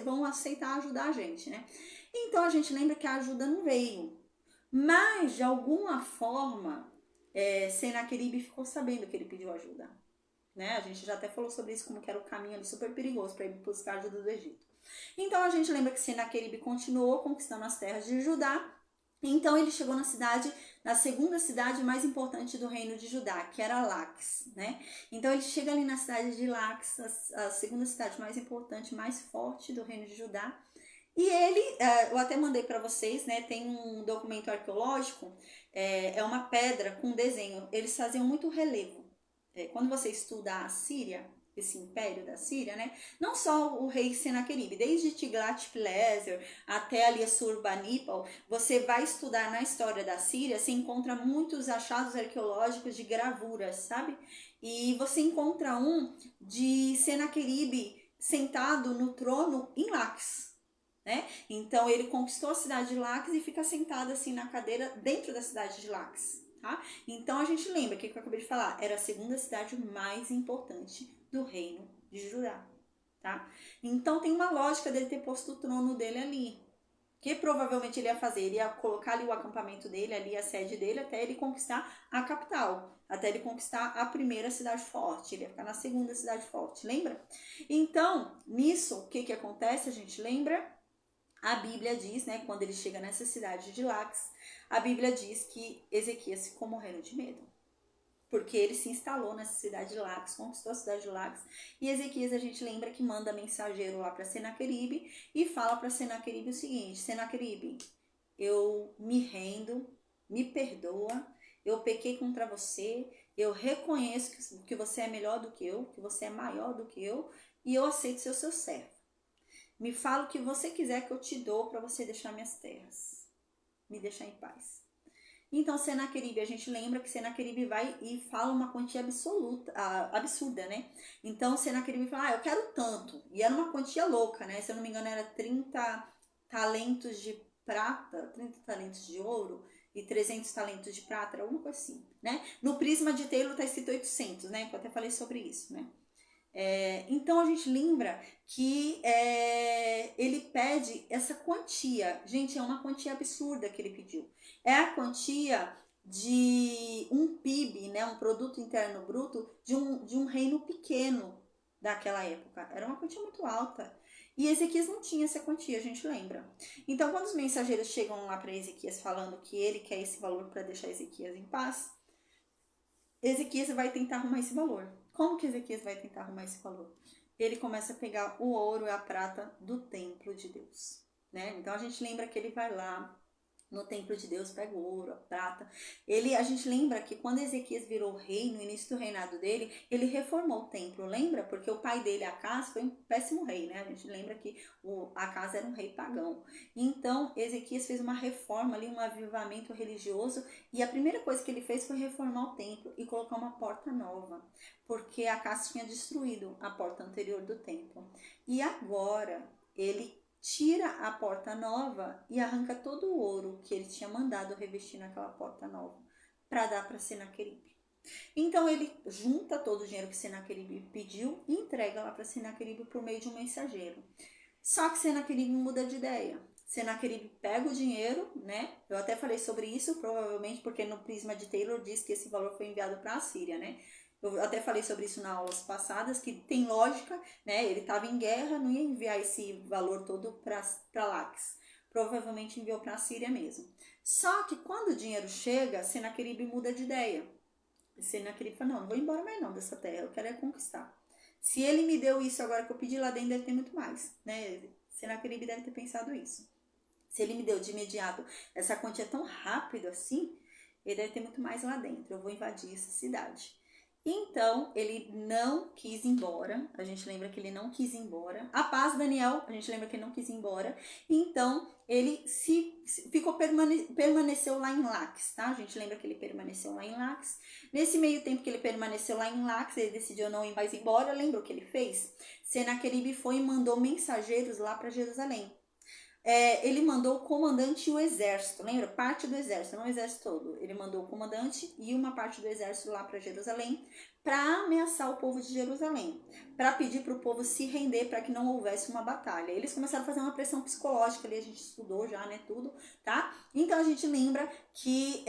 vão aceitar ajudar a gente, né. Então a gente lembra que a ajuda não veio, mas de alguma forma, Senaqueribe ficou sabendo que ele pediu ajuda, né, a gente já até falou sobre isso, como que era o caminho ali super perigoso para ir buscar ajuda do Egito. Então a gente lembra que Senaqueribe continuou conquistando as terras de Judá. Então ele chegou na segunda cidade mais importante do reino de Judá, que era Laques, né? Então ele chega ali na cidade de Laques, a segunda cidade mais importante, mais forte do reino de Judá. E ele, eu até mandei para vocês, né? Tem um documento arqueológico, é uma pedra com desenho. Eles faziam muito relevo. Quando você estuda a Síria, esse império da Síria, né? Não só o rei Senaqueribe, desde Tiglat-Pileser até ali Assurbanipal, você vai estudar na história da Síria, você encontra muitos achados arqueológicos de gravuras, sabe? E você encontra um de Senaqueribe sentado no trono em Laques, né? Então ele conquistou a cidade de Laques e fica sentado assim na cadeira dentro da cidade de Laques. Tá? Então a gente lembra que eu acabei de falar, era a segunda cidade mais importante do reino de Judá. Tá? Então tem uma lógica dele ter posto o trono dele ali. Que provavelmente ele ia fazer, ele ia colocar ali o acampamento dele, ali a sede dele, até ele conquistar a capital, até ele conquistar a primeira cidade forte, ele ia ficar na segunda cidade forte, lembra? Então, nisso, o que acontece? A gente lembra? A Bíblia diz, né, quando ele chega nessa cidade de Laques, a Bíblia diz que Ezequias ficou morrendo de medo. Porque ele se instalou nessa cidade de Laques, conquistou a cidade de Laques. E Ezequias, a gente lembra que manda mensageiro lá para Senaqueribe e fala para Senaqueribe o seguinte: Senaqueribe, eu me rendo, me perdoa, eu pequei contra você, eu reconheço que você é melhor do que eu, que você é maior do que eu, e eu aceito ser o seu servo. Me fala o que você quiser que eu te dou para você deixar minhas terras. Me deixar em paz. Então, Senaqueribe, a gente lembra que Senaqueribe vai e fala uma quantia absurda, né? Então, Senaqueribe fala, eu quero tanto. E era uma quantia louca, né? Se eu não me engano, era 30 talentos de prata, 30 talentos de ouro e 300 talentos de prata, alguma coisa assim, né? No prisma de Taylor tá escrito 800, né? Que eu até falei sobre isso, né? Então a gente lembra que ele pede essa quantia. Gente, é uma quantia absurda que ele pediu. É a quantia de um PIB, né, um produto interno bruto, de um reino pequeno daquela época. Era uma quantia muito alta. E Ezequias não tinha essa quantia, a gente lembra. Então, quando os mensageiros chegam lá para Ezequias falando que ele quer esse valor para deixar Ezequias em paz, Ezequias vai tentar arrumar esse valor. Como que Ezequias vai tentar arrumar esse valor? Ele começa a pegar o ouro e a prata do templo de Deus, né? Então a gente lembra que ele vai lá no templo de Deus, pega o ouro, a prata. A gente lembra que quando Ezequias virou rei, no início do reinado dele, ele reformou o templo, lembra? Porque o pai dele, Acaz, foi um péssimo rei, né? A gente lembra que Acaz era um rei pagão. Então, Ezequias fez uma reforma ali, um avivamento religioso, e a primeira coisa que ele fez foi reformar o templo e colocar uma porta nova, porque Acaz tinha destruído a porta anterior do templo. E agora, ele tira a porta nova e arranca todo o ouro que ele tinha mandado revestir naquela porta nova para dar para Senaqueribe. Então ele junta todo o dinheiro que Senaqueribe pediu e entrega lá para Senaqueribe por meio de um mensageiro. Só que Senaqueribe muda de ideia. Senaqueribe pega o dinheiro, né? Eu até falei sobre isso, provavelmente porque no prisma de Taylor diz que esse valor foi enviado para a Síria, né? Eu até falei sobre isso nas aulas passadas, que tem lógica, né? Ele estava em guerra, não ia enviar esse valor todo para Laques. Provavelmente enviou para a Síria mesmo. Só que quando o dinheiro chega, Senaqueribe muda de ideia. Senaqueribe fala, não vou embora mais não dessa terra, eu quero conquistar. Se ele me deu isso agora que eu pedi lá dentro, deve ter muito mais, né? Senaqueribe deve ter pensado isso. Se ele me deu de imediato essa quantia tão rápido assim, ele deve ter muito mais lá dentro. Eu vou invadir essa cidade. Então, ele não quis ir embora. A gente lembra que ele não quis ir embora. A paz, Daniel, a gente lembra que ele não quis ir embora. Então, ele permaneceu lá em Laques, tá? A gente lembra que ele permaneceu lá em Laques. Nesse meio tempo que ele permaneceu lá em Laques, ele decidiu não ir mais embora. Lembra o que ele fez? Senaqueribe foi e mandou mensageiros lá para Jerusalém. Ele mandou o comandante e o exército, lembra? Parte do exército, não o exército todo. Ele mandou o comandante e uma parte do exército lá para Jerusalém para ameaçar o povo de Jerusalém, para pedir para o povo se render para que não houvesse uma batalha. Eles começaram a fazer uma pressão psicológica ali, a gente estudou já, né, tudo, tá? Então a gente lembra que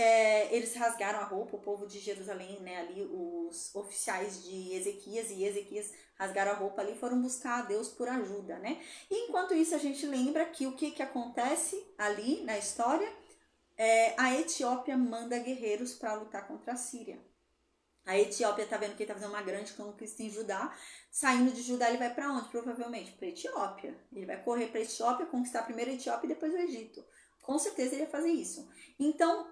eles rasgaram a roupa, o povo de Jerusalém, né, ali os oficiais de Ezequias e Ezequias rasgaram a roupa ali, foram buscar a Deus por ajuda, né? E enquanto isso a gente lembra que o que acontece ali na história? A Etiópia manda guerreiros para lutar contra a Síria. A Etiópia tá vendo que ele tá fazendo uma grande conquista em Judá. Saindo de Judá, ele vai para onde? Provavelmente para Etiópia. Ele vai correr para Etiópia, conquistar primeiro a Etiópia e depois o Egito. Com certeza ele ia fazer isso. Então,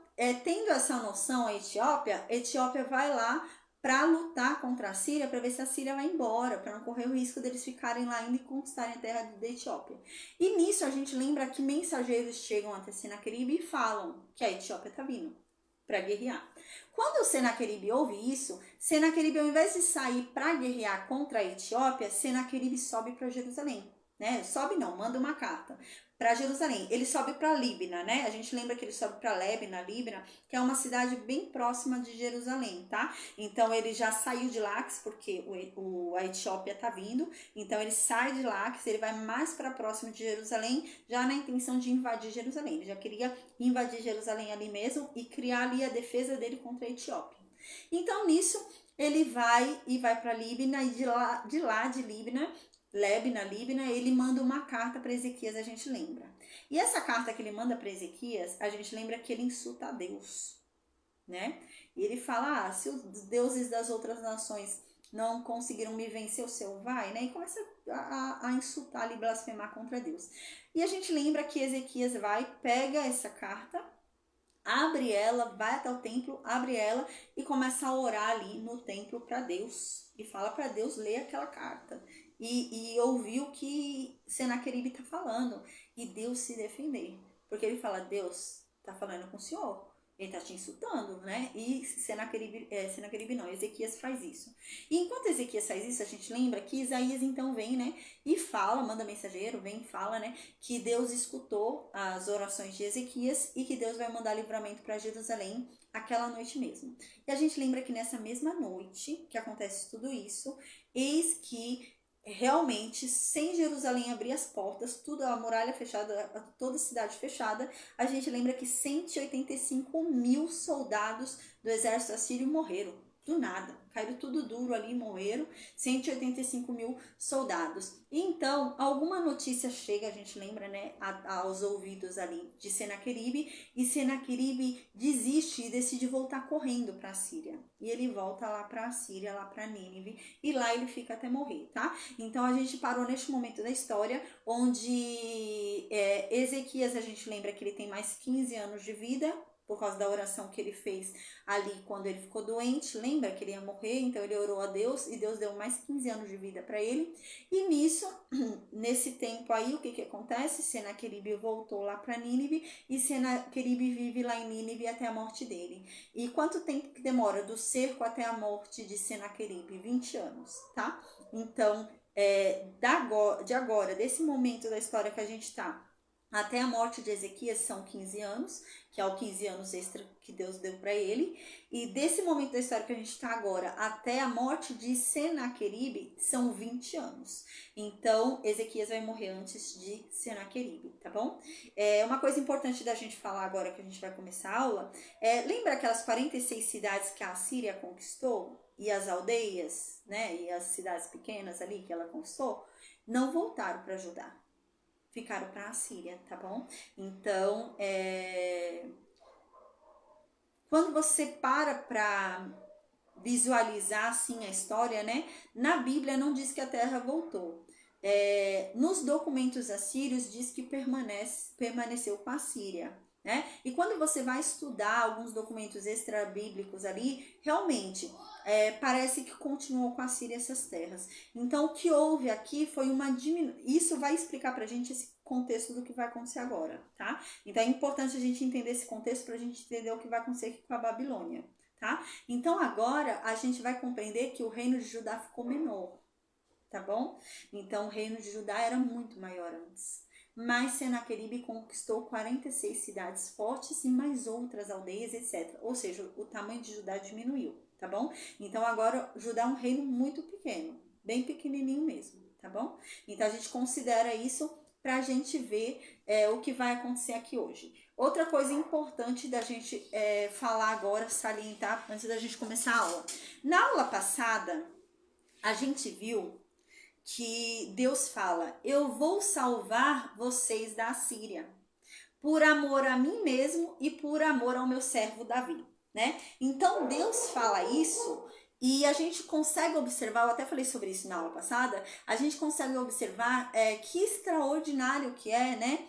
tendo essa noção, a Etiópia vai lá para lutar contra a Síria, para ver se a Síria vai embora, para não correr o risco deles ficarem lá ainda e conquistarem a terra da Etiópia. E nisso a gente lembra que mensageiros chegam até Senaqueribe e falam que a Etiópia tá vindo para guerrear. Quando o Senaqueribe ouve isso, Senaqueribe, ao invés de sair para guerrear contra a Etiópia, Senaqueribe sobe para Jerusalém, né? Sobe não, manda uma carta para Jerusalém. Ele sobe para Líbina, né? A gente lembra que ele sobe para Líbina, que é uma cidade bem próxima de Jerusalém, tá? Então ele já saiu de Laques, porque a Etiópia tá vindo. Então ele sai de Laques, ele vai mais para próximo de Jerusalém, já na intenção de invadir Jerusalém. Ele já queria invadir Jerusalém ali mesmo e criar ali a defesa dele contra a Etiópia. Então nisso ele vai para Líbina e de Líbina, ele manda uma carta para Ezequias, a gente lembra. E essa carta que ele manda para Ezequias, a gente lembra que ele insulta a Deus, né? E ele fala, se os deuses das outras nações não conseguiram me vencer, o seu vai, né? E começa a insultar e blasfemar contra Deus. E a gente lembra que Ezequias pega essa carta, abre ela, vai até o templo, abre ela e começa a orar ali no templo para Deus. E fala para Deus ler aquela carta. E ouvir o que Senaqueribe está falando. E Deus se defender. Porque ele fala, Deus está falando com o senhor. Ele está te insultando, né? E Senaqueribe não, Ezequias faz isso. E enquanto Ezequias faz isso, a gente lembra que Isaías então vem, né? E fala, manda mensageiro, vem e fala, né? Que Deus escutou as orações de Ezequias e que Deus vai mandar livramento para Jerusalém aquela noite mesmo. E a gente lembra que nessa mesma noite que acontece tudo isso, eis que realmente, sem Jerusalém abrir as portas, tudo, a muralha fechada, toda a cidade fechada, a gente lembra que 185 mil soldados do exército assírio morreram. Do nada, caíram tudo duro ali, morreram 185 mil soldados. E então, alguma notícia chega, a gente lembra, né, aos ouvidos ali de Senaqueribe, e Senaqueribe desiste e decide voltar correndo para a Síria. E ele volta lá para a Síria, lá para Nínive, e lá ele fica até morrer, tá? Então a gente parou neste momento da história, onde Ezequias, a gente lembra que ele tem mais 15 anos de vida, por causa da oração que ele fez ali quando ele ficou doente, lembra que ele ia morrer, então ele orou a Deus e Deus deu mais 15 anos de vida para ele. E nisso, nesse tempo aí, o que acontece? Senaqueribe voltou lá para Nínive e Senaqueribe vive lá em Nínive até a morte dele. E quanto tempo que demora do cerco até a morte de Senaqueribe? 20 anos, tá? Então, de agora, desse momento da história que a gente tá, até a morte de Ezequias são 15 anos, que é o 15 anos extra que Deus deu para ele. E desse momento da história que a gente está agora, até a morte de Senaqueribe, são 20 anos. Então, Ezequias vai morrer antes de Senaqueribe, tá bom? Uma coisa importante da gente falar agora que a gente vai começar a aula, lembra aquelas 46 cidades que a Assíria conquistou? E as aldeias, né? E as cidades pequenas ali que ela conquistou? Não voltaram para Judá. Ficaram para a Síria, tá bom? Então, quando você para visualizar assim a história, né? Na Bíblia não diz que a terra voltou. Nos documentos assírios diz que permaneceu com a Síria. né? E quando você vai estudar alguns documentos extra-bíblicos ali, realmente parece que continuou com a Síria essas terras. Então, o que houve aqui foi uma diminuição. Isso vai explicar pra gente esse contexto do que vai acontecer agora, tá? Então, é importante a gente entender esse contexto pra gente entender o que vai acontecer aqui com a Babilônia, tá? Então, agora, a gente vai compreender que o reino de Judá ficou menor, tá bom? Então, o reino de Judá era muito maior antes. Mas Senaqueribe conquistou 46 cidades fortes e mais outras aldeias, etc. Ou seja, o tamanho de Judá diminuiu, tá bom? Então agora Judá é um reino muito pequeno, bem pequenininho mesmo, tá bom? Então a gente considera isso para a gente ver o que vai acontecer aqui hoje. Outra coisa importante da gente falar agora, salientar, antes da gente começar a aula. Na aula passada, a gente viu que Deus fala: eu vou salvar vocês da Síria, por amor a mim mesmo e por amor ao meu servo Davi, né? Então Deus fala isso e a gente consegue observar, eu até falei sobre isso na aula passada, a gente consegue observar que extraordinário que é, né?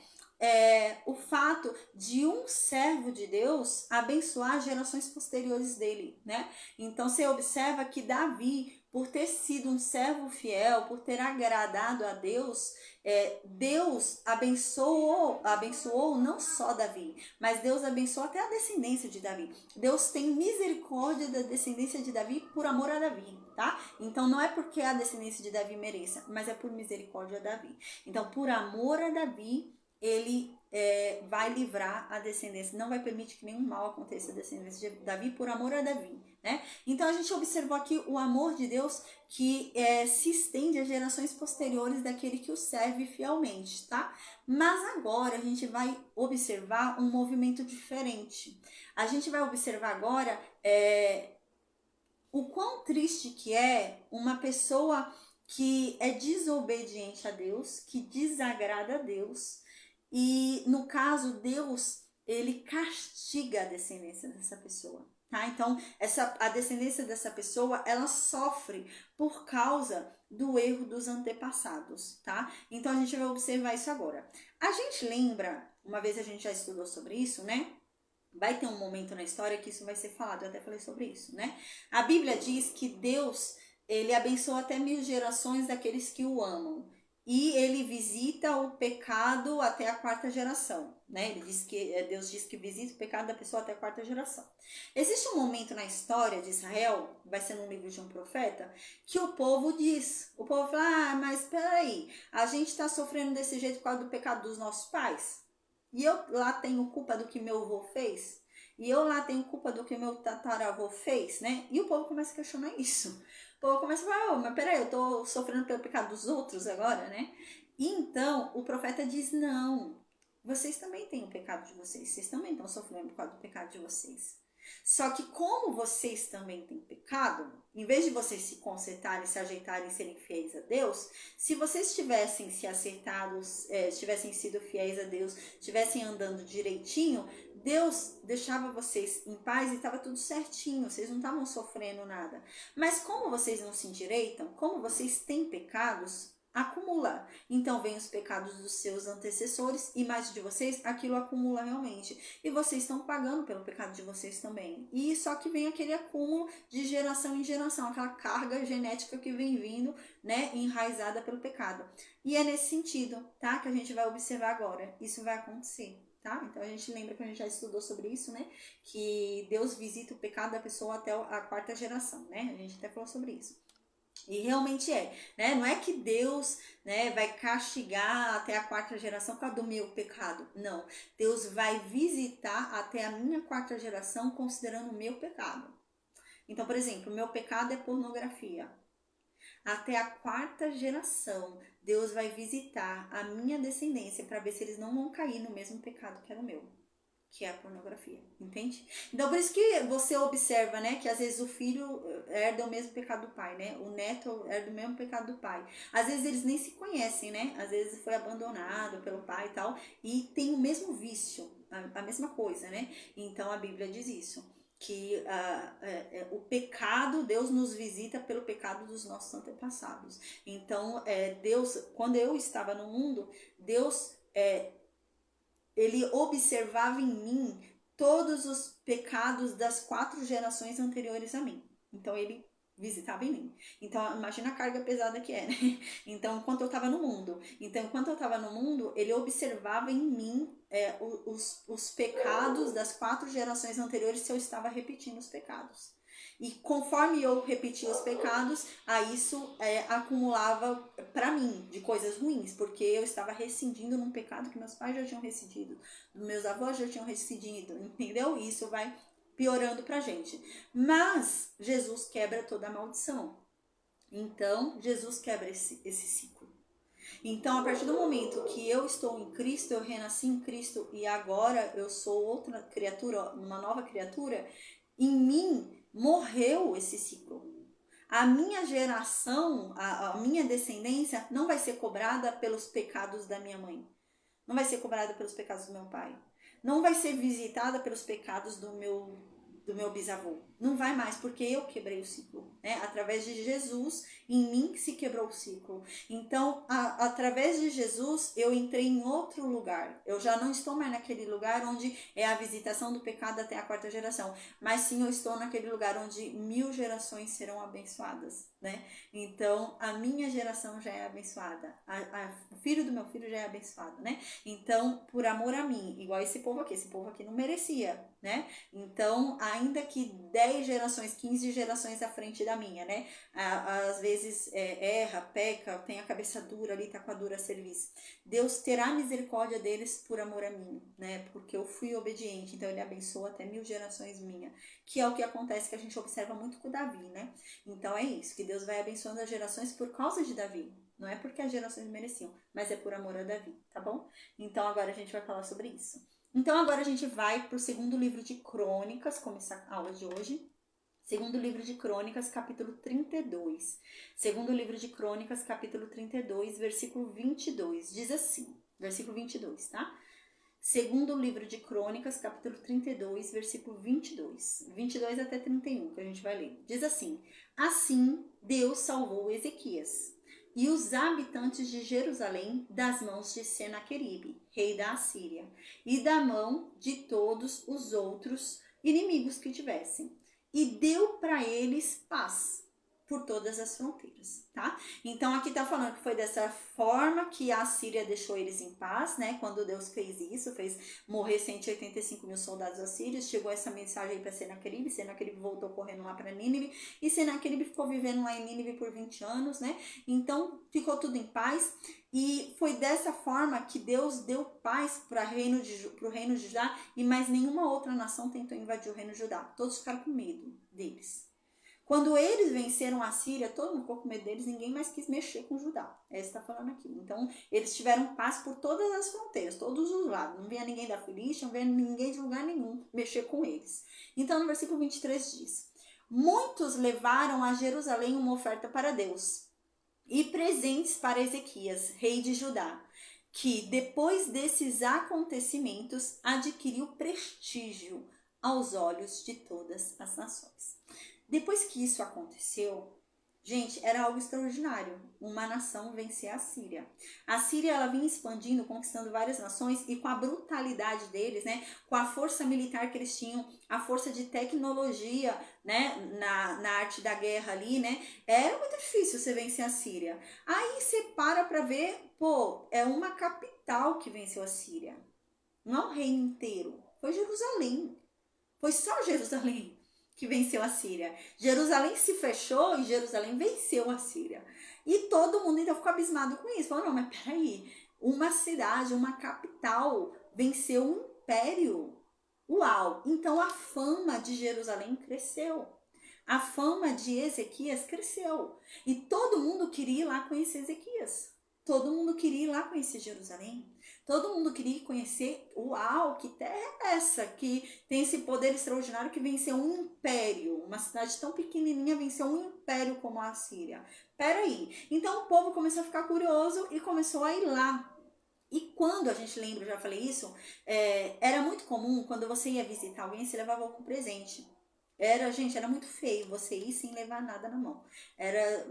O fato de um servo de Deus abençoar gerações posteriores dele, né? Então você observa que Davi, por ter sido um servo fiel, por ter agradado a Deus, Deus abençoou não só Davi, mas Deus abençoou até a descendência de Davi. Deus tem misericórdia da descendência de Davi por amor a Davi, tá? Então não é porque a descendência de Davi mereça, mas é por misericórdia a Davi. Então, por amor a Davi, ele vai livrar a descendência, não vai permitir que nenhum mal aconteça a descendência de Davi por amor a Davi, né? Então a gente observou aqui o amor de Deus que se estende às gerações posteriores daquele que o serve fielmente, tá? Mas agora a gente vai observar um movimento diferente. A gente vai observar agora o quão triste que é uma pessoa que é desobediente a Deus, que desagrada a Deus. E no caso, Deus, ele castiga a descendência dessa pessoa, tá? Então, a descendência dessa pessoa, ela sofre por causa do erro dos antepassados, tá? Então, a gente vai observar isso agora. A gente lembra, uma vez a gente já estudou sobre isso, né? Vai ter um momento na história que isso vai ser falado, eu até falei sobre isso, né? A Bíblia diz que Deus, ele abençoa até 1000 gerações daqueles que o amam. E ele visita o pecado até a 4ª geração, né? Deus diz que visita o pecado da pessoa até a 4ª geração. Existe um momento na história de Israel, vai ser num livro de um profeta, que o povo fala, mas peraí, a gente está sofrendo desse jeito por causa do pecado dos nossos pais? E eu lá tenho culpa do que meu avô fez? E eu lá tenho culpa do que meu tataravô fez, né? E o povo começa a questionar isso. O povo começa a falar, mas peraí, eu tô sofrendo pelo pecado dos outros agora, né? E então o profeta diz, não, vocês também têm o pecado de vocês também estão sofrendo por causa do pecado de vocês. Só que como vocês também têm pecado, em vez de vocês se consertarem, se ajeitarem e serem fiéis a Deus, se vocês tivessem se acertado, tivessem sido fiéis a Deus, tivessem andando direitinho, Deus deixava vocês em paz e estava tudo certinho, vocês não estavam sofrendo nada. Mas como vocês não se endireitam, como vocês têm pecados, acumula. Então vem os pecados dos seus antecessores e mais de vocês, aquilo acumula realmente. E vocês estão pagando pelo pecado de vocês também. E só que vem aquele acúmulo de geração em geração, aquela carga genética que vem vindo, né, enraizada pelo pecado. E é nesse sentido, tá, que a gente vai observar agora. Isso vai acontecer. Tá? Então a gente lembra que a gente já estudou sobre isso, né? Que Deus visita o pecado da pessoa até a 4ª geração, né? A gente até falou sobre isso. E realmente né? Não é que Deus, né, vai castigar até a 4ª geração por causa do meu pecado. Não. Deus vai visitar até a minha 4ª geração considerando o meu pecado. Então, por exemplo, o meu pecado é pornografia. Até a 4ª geração, Deus vai visitar a minha descendência para ver se eles não vão cair no mesmo pecado que era o meu, que é a pornografia, entende? Então, por isso que você observa, né, que às vezes o filho herda o mesmo pecado do pai, né? O neto herda o mesmo pecado do pai. Às vezes eles nem se conhecem, né? Às vezes foi abandonado pelo pai e tal, e tem o mesmo vício, a mesma coisa, né? Então, a Bíblia diz isso. Que o pecado, Deus nos visita pelo pecado dos nossos antepassados. Então, Deus, quando eu estava no mundo, Deus ele observava em mim todos os pecados das 4 gerações anteriores a mim. Então ele visitava em mim. Então imagina a carga pesada que é, né? Então enquanto eu estava no mundo, ele observava em mim os pecados das 4 gerações anteriores, se eu estava repetindo os pecados. E conforme eu repetia os pecados, isso acumulava para mim de coisas ruins, porque eu estava recidindo num pecado que meus pais já tinham recidido, meus avós já tinham recidido, entendeu? E isso vai piorando pra gente. Mas Jesus quebra toda a maldição. Então, Jesus quebra esse ciclo. Então, a partir do momento que eu estou em Cristo, eu renasci em Cristo e agora eu sou outra criatura, uma nova criatura, em mim morreu esse ciclo. A minha geração, a minha descendência não vai ser cobrada pelos pecados da minha mãe. Não vai ser cobrada pelos pecados do meu pai. Não vai ser visitada pelos pecados do meu bisavô. Não vai mais, porque eu quebrei o ciclo, né? Através de Jesus, em mim se quebrou o ciclo. Então, através de Jesus, eu entrei em outro lugar. Eu já não estou mais naquele lugar onde é a visitação do pecado até a 4ª geração, mas sim eu estou naquele lugar onde 1000 gerações serão abençoadas, né? Então, a minha geração já é abençoada. O filho do meu filho já é abençoado, né? Então, por amor a mim, igual esse povo aqui não merecia, né? Então, ainda que 10 gerações, 15 gerações à frente da minha, né? Às vezes erra, peca, tem a cabeça dura ali, tá com a dura serviço. Deus terá misericórdia deles por amor a mim, né? Porque eu fui obediente, então ele abençoa até 1000 gerações minha, que é o que acontece, que a gente observa muito com Davi, né? Então é isso, que Deus vai abençoando as gerações por causa de Davi. Não é porque as gerações mereciam, mas é por amor a Davi, tá bom? Então agora a gente vai falar sobre isso. Então agora a gente vai para o 2º livro de Crônicas, começar a aula de hoje. 2º livro de Crônicas, capítulo 32. 2º livro de Crônicas, capítulo 32, versículo 22. Diz assim, versículo 22, tá? 2º livro de Crônicas, capítulo 32, versículo 22. 22 até 31, que a gente vai ler. Diz assim: Assim Deus salvou Ezequias e os habitantes de Jerusalém das mãos de Senaqueribe, rei da Assíria, e da mão de todos os outros inimigos que tivessem, e deu para eles paz por todas as fronteiras, tá? Então aqui tá falando que foi dessa forma que a Síria deixou eles em paz, né? Quando Deus fez isso, fez morrer 185.000 soldados assírios, chegou essa mensagem aí para Senaqueribe voltou correndo lá para Nínive, e Senaqueribe ficou vivendo lá em Nínive por 20 anos, né? Então ficou tudo em paz, e foi dessa forma que Deus deu paz para o reino de Judá, e mais nenhuma outra nação tentou invadir o reino de Judá. Todos ficaram com medo deles. Quando eles venceram a Síria, todo mundo ficou com medo deles, ninguém mais quis mexer com Judá. É isso que está falando aqui. Então, eles tiveram paz por todas as fronteiras, todos os lados. Não vinha ninguém da Filístia, não vinha ninguém de lugar nenhum mexer com eles. Então, no versículo 23 diz: Muitos levaram a Jerusalém uma oferta para Deus e presentes para Ezequias, rei de Judá, que depois desses acontecimentos adquiriu prestígio aos olhos de todas as nações. Depois que isso aconteceu, gente, era algo extraordinário. Uma nação vencer a Síria. A Síria, ela vinha expandindo, conquistando várias nações, e com a brutalidade deles, né, com a força militar que eles tinham, a força de tecnologia, né, na arte da guerra ali, né, era muito difícil você vencer a Síria. Aí você para ver, é uma capital que venceu a Síria. Não é o reino inteiro, foi Jerusalém. Foi só Jerusalém que venceu a Síria. Jerusalém se fechou e Jerusalém venceu a Síria. E todo mundo então ficou abismado com isso. Falou, não, mas peraí, uma cidade, uma capital venceu um império. Uau! Então a fama de Jerusalém cresceu. A fama de Ezequias cresceu. E todo mundo queria ir lá conhecer Ezequias. Todo mundo queria ir lá conhecer Jerusalém. Todo mundo queria conhecer, uau, que terra é essa? Que tem esse poder extraordinário que venceu um império. Uma cidade tão pequenininha venceu um império como a Síria. Peraí. Então o povo começou a ficar curioso e começou a ir lá. E quando a gente lembra, eu já falei isso, era muito comum, quando você ia visitar alguém, você levava algum presente. Gente, era muito feio você ir sem levar nada na mão. Era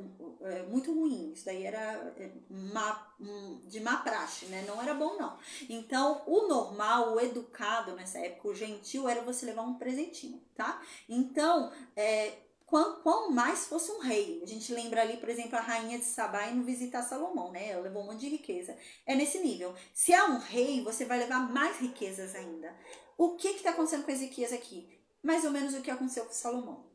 muito ruim. Isso daí era de má praxe, né? Não era bom, não. Então, o normal, o educado nessa época, o gentil, era você levar um presentinho, tá? Então, quão mais fosse um rei. A gente lembra ali, por exemplo, a rainha de Sabá indo visitar Salomão, né? Ela levou um monte de riqueza. É nesse nível. Se é um rei, você vai levar mais riquezas ainda. O que está acontecendo com Ezequias aqui? Mais ou menos o que aconteceu com Salomão,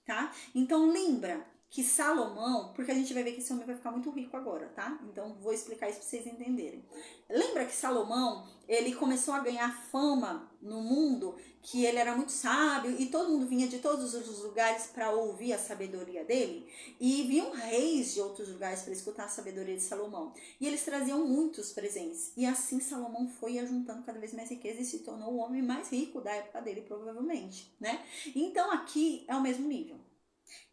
tá? Então lembra que Salomão, porque a gente vai ver que esse homem vai ficar muito rico agora, tá? Então vou explicar isso para vocês entenderem. Lembra que Salomão, ele começou a ganhar fama no mundo, que ele era muito sábio e todo mundo vinha de todos os lugares para ouvir a sabedoria dele, e vinham reis de outros lugares para escutar a sabedoria de Salomão. E eles traziam muitos presentes. E assim Salomão foi ajuntando cada vez mais riqueza e se tornou o homem mais rico da época dele, provavelmente, né? Então aqui é o mesmo nível.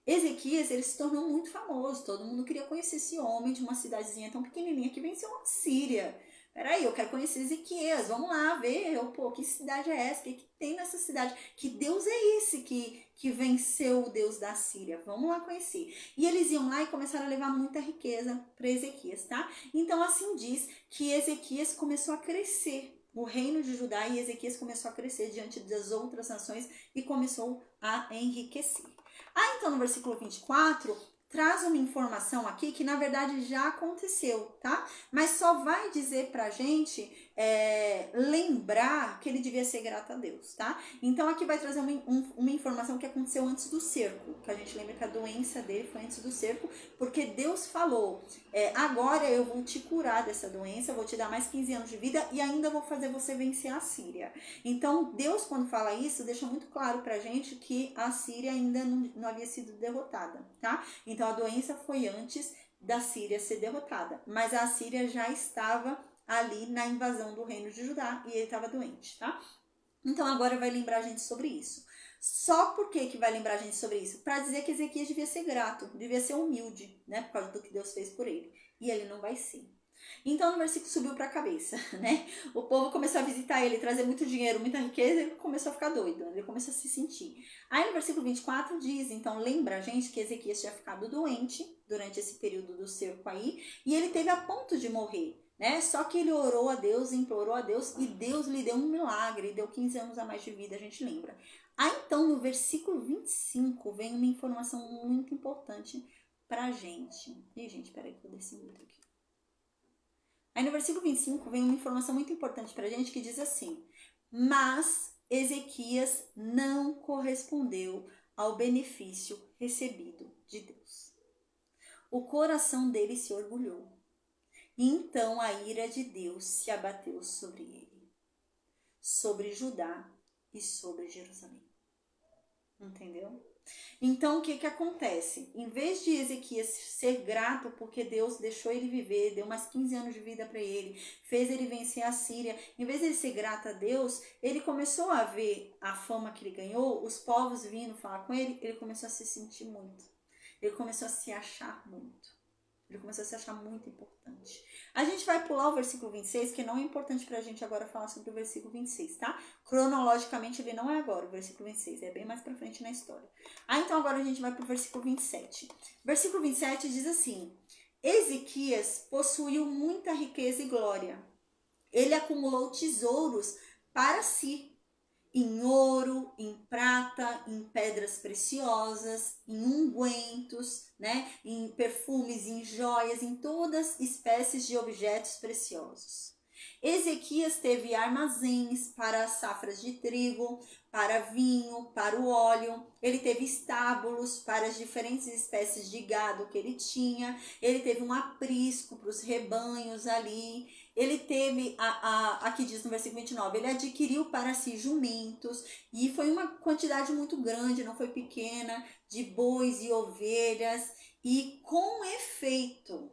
Ezequias, ele se tornou muito famoso, todo mundo queria conhecer esse homem de uma cidadezinha tão pequenininha que venceu a Síria. Peraí, eu quero conhecer Ezequias, vamos lá ver, pô, que cidade é essa, o que tem nessa cidade? Que Deus é esse que venceu o Deus da Síria? Vamos lá conhecer. E eles iam lá e começaram a levar muita riqueza para Ezequias, tá? Então assim diz que Ezequias começou a crescer. O reino de Judá e Ezequias começou a crescer diante das outras nações e começou a enriquecer. Então no versículo 24, traz uma informação aqui que na verdade já aconteceu, tá? Mas só vai dizer pra gente lembrar que ele devia ser grato a Deus, tá? Então aqui vai trazer uma informação que aconteceu antes do cerco, que a gente lembra que a doença dele foi antes do cerco, porque Deus falou, agora eu vou te curar dessa doença, vou te dar mais 15 anos de vida e ainda vou fazer você vencer a Síria. Então Deus, quando fala isso, deixa muito claro pra gente que a Síria ainda não havia sido derrotada, tá? Então a doença foi antes da Síria ser derrotada, mas a Síria já estava ali na invasão do reino de Judá e ele estava doente, tá? Então agora vai lembrar a gente sobre isso. Só por que vai lembrar a gente sobre isso? Para dizer que Ezequias devia ser grato, devia ser humilde, né? Por causa do que Deus fez por ele. E ele não vai ser. Então no versículo subiu para a cabeça, né? O povo começou a visitar ele, trazer muito dinheiro, muita riqueza, ele começou a ficar doido, ele começou a se sentir. Aí no versículo 24 diz, então lembra a gente que Ezequias tinha ficado doente durante esse período do cerco aí, e ele teve a ponto de morrer. Né? Só que ele orou a Deus, implorou a Deus e Deus lhe deu um milagre, deu 15 anos a mais de vida, a gente lembra. Então no versículo 25 vem uma informação muito importante pra gente. Ih, gente, peraí que eu desci muito aqui. Aí no versículo 25 vem uma informação muito importante pra gente que diz assim: mas Ezequias não correspondeu ao benefício recebido de Deus. O coração dele se orgulhou. E então a ira de Deus se abateu sobre ele, sobre Judá e sobre Jerusalém. Entendeu? Então o que acontece? Em vez de Ezequias ser grato porque Deus deixou ele viver, deu mais 15 anos de vida para ele, fez ele vencer a Síria, em vez de ele ser grato a Deus, ele começou a ver a fama que ele ganhou, os povos vindo falar com ele, ele começou a se sentir muito. Ele começou a se achar muito. Ele começou a se achar muito importante. A gente vai pular o versículo 26, que não é importante pra gente agora falar sobre o versículo 26, tá? Cronologicamente ele não é agora, o versículo 26, é bem mais pra frente na história. Então agora a gente vai pro versículo 27. Versículo 27 diz assim: Ezequias possuiu muita riqueza e glória. Ele acumulou tesouros para si, em ouro, em prata, em pedras preciosas, em ungüentos, né? Em perfumes, em joias, em todas espécies de objetos preciosos. Ezequias teve armazéns para safras de trigo, para vinho, para o óleo. Ele teve estábulos para as diferentes espécies de gado que ele tinha. Ele teve um aprisco para os rebanhos ali. Ele teve, aqui diz no versículo 29, ele adquiriu para si jumentos, e foi uma quantidade muito grande, não foi pequena, de bois e ovelhas, e com efeito,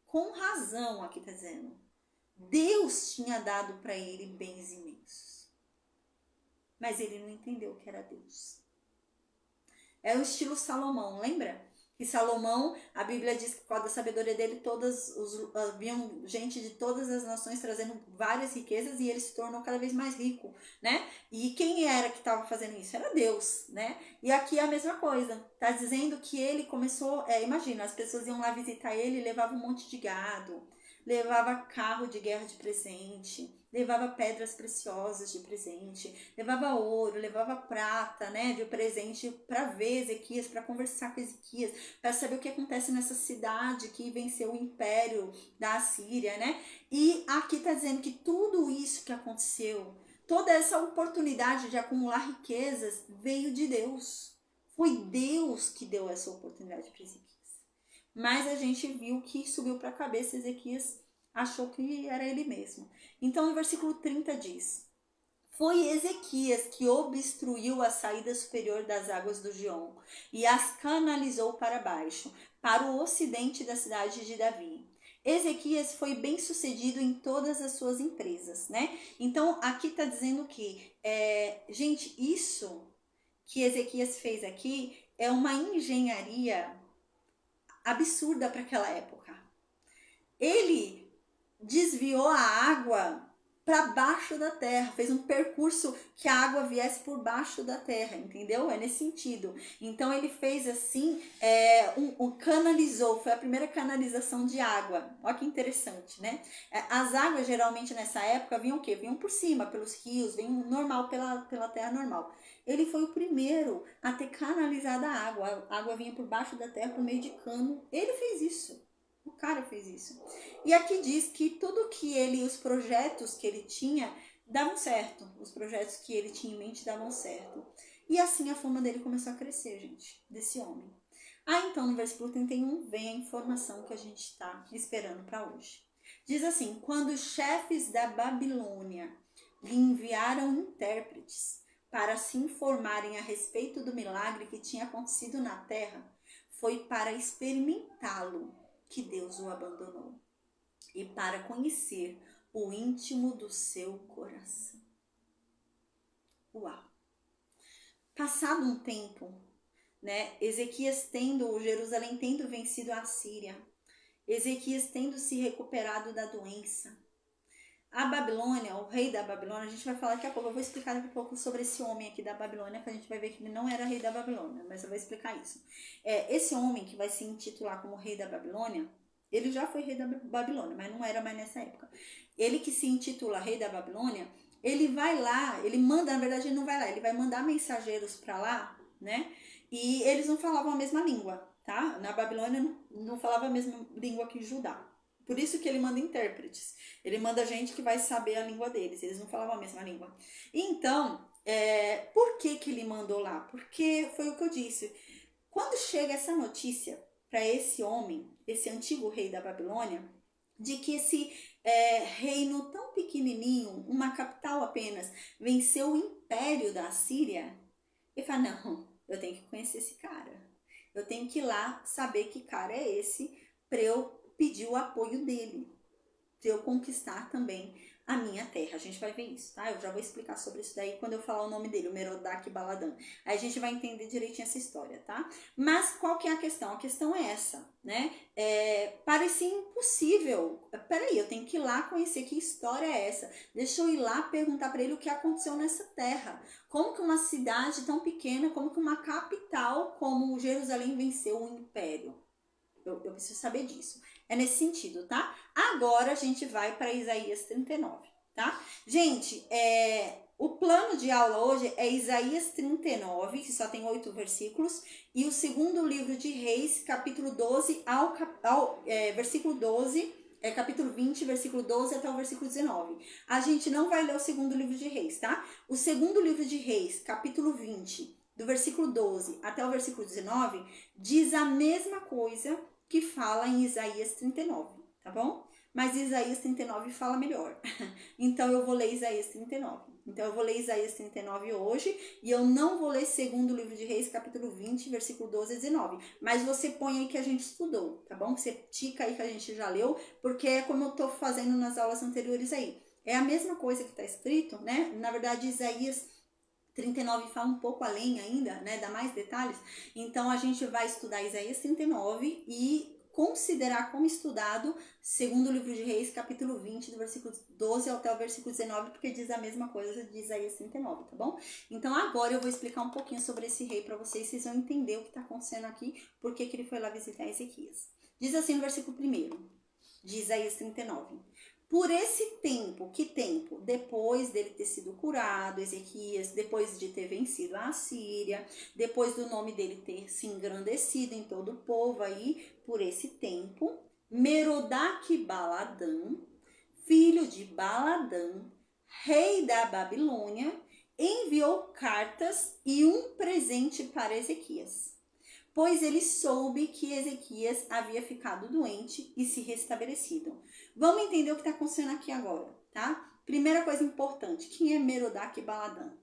com razão, aqui está dizendo, Deus tinha dado para ele bens imensos. Mas ele não entendeu que era Deus. É o estilo Salomão, lembra? que Salomão, a Bíblia diz que por causa da sabedoria dele, haviam gente de todas as nações trazendo várias riquezas e ele se tornou cada vez mais rico, né? E quem era que estava fazendo isso? Era Deus, né? E aqui é a mesma coisa, tá dizendo que ele começou, imagina, as pessoas iam lá visitar ele e levavam um monte de gado, levava carro de guerra de presente, levava pedras preciosas de presente, levava ouro, levava prata, né, de presente para ver Ezequias, para conversar com Ezequias, para saber o que acontece nessa cidade que venceu o império da Assíria, né? E aqui está dizendo que tudo isso que aconteceu, toda essa oportunidade de acumular riquezas veio de Deus. Foi Deus que deu essa oportunidade para Ezequias. Mas a gente viu que subiu para a cabeça, Ezequias achou que era ele mesmo. Então, no versículo 30 diz: foi Ezequias que obstruiu a saída superior das águas do Gion e as canalizou para baixo, para o ocidente da cidade de Davi. Ezequias foi bem sucedido em todas as suas empresas, né? Então, aqui está dizendo que, gente, isso que Ezequias fez aqui é uma engenharia absurda para aquela época. Ele desviou a água para baixo da terra, fez um percurso que a água viesse por baixo da terra, entendeu? É nesse sentido. Então ele fez assim, canalizou, foi a primeira canalização de água. Olha que interessante, né? As águas geralmente nessa época vinham o quê? Vinham por cima, pelos rios, vinham normal pela terra normal. Ele foi o primeiro a ter canalizado a água. A água vinha por baixo da terra por meio de cano. Ele fez isso. O cara fez isso. E aqui diz que tudo que os projetos que ele tinha davam certo. Os projetos que ele tinha em mente davam certo. E assim a fama dele começou a crescer, gente, desse homem. Então no versículo 31 vem a informação que a gente está esperando para hoje. Diz assim: quando os chefes da Babilônia lhe enviaram intérpretes para se informarem a respeito do milagre que tinha acontecido na terra, foi para experimentá-lo que Deus o abandonou e para conhecer o íntimo do seu coração. Uau! Passado um tempo, né, Jerusalém tendo vencido a Síria, Ezequias tendo se recuperado da doença, a Babilônia, o rei da Babilônia, a gente vai falar daqui a pouco, eu vou explicar daqui a pouco sobre esse homem aqui da Babilônia, que a gente vai ver que ele não era rei da Babilônia, mas eu vou explicar isso. Esse homem que vai se intitular como rei da Babilônia, ele já foi rei da Babilônia, mas não era mais nessa época. Ele que se intitula rei da Babilônia, ele vai lá, ele manda, na verdade ele não vai lá, ele vai mandar mensageiros para lá, né? E eles não falavam a mesma língua, tá? Na Babilônia não falava a mesma língua que Judá. Por isso que ele manda intérpretes. Ele manda gente que vai saber a língua deles. Eles não falavam a mesma língua. Então, por que ele mandou lá? Porque foi o que eu disse. Quando chega essa notícia para esse homem, esse antigo rei da Babilônia, de que esse reino tão pequenininho, uma capital apenas, venceu o império da Síria, ele fala, não, eu tenho que conhecer esse cara. Eu tenho que ir lá saber que cara é esse para eu pedir o apoio dele, para eu conquistar também a minha terra. A gente vai ver isso, tá? Eu já vou explicar sobre isso daí quando eu falar o nome dele, o Merodach Baladan. Aí a gente vai entender direitinho essa história, tá? Mas qual que é a questão? A questão é essa, né? Parecia impossível. Peraí, eu tenho que ir lá conhecer que história é essa. Deixa eu ir lá perguntar para ele o que aconteceu nessa terra. Como que uma cidade tão pequena, como que uma capital como Jerusalém venceu o império? Eu preciso saber disso. É nesse sentido, tá? Agora a gente vai para Isaías 39, tá? Gente, o plano de aula hoje é Isaías 39, que só tem 8 versículos, e o segundo livro de Reis, capítulo 12 versículo 12, capítulo 20, versículo 12 até o versículo 19. A gente não vai ler o segundo livro de Reis, tá? O segundo livro de Reis, capítulo 20, do versículo 12 até o versículo 19, diz a mesma coisa que fala em Isaías 39, tá bom? Mas Isaías 39 fala melhor. Então eu vou ler Isaías 39. Então eu vou ler Isaías 39 hoje e eu não vou ler segundo livro de Reis, capítulo 20, versículo 12 a 19. Mas você põe aí que a gente estudou, tá bom? Você tica aí que a gente já leu, porque é como eu tô fazendo nas aulas anteriores aí. É a mesma coisa que tá escrito, né? Na verdade, Isaías 39 fala um pouco além ainda, né, dá mais detalhes. Então a gente vai estudar Isaías 39 e considerar como estudado segundo o livro de Reis, capítulo 20, do versículo 12 até o versículo 19, porque diz a mesma coisa de Isaías 39, tá bom? Então agora eu vou explicar um pouquinho sobre esse rei para vocês vão entender o que está acontecendo aqui, porque que ele foi lá visitar Ezequias. Diz assim no versículo 1 de Isaías 39. Por esse tempo, que tempo? Depois dele ter sido curado, Ezequias, depois de ter vencido a Assíria, depois do nome dele ter se engrandecido em todo o povo aí, por esse tempo, Merodach-Baladã, filho de Baladã, rei da Babilônia, enviou cartas e um presente para Ezequias, pois ele soube que Ezequias havia ficado doente e se restabelecido. Vamos entender o que está acontecendo aqui agora, tá? Primeira coisa importante, quem é Merodach-Baladã?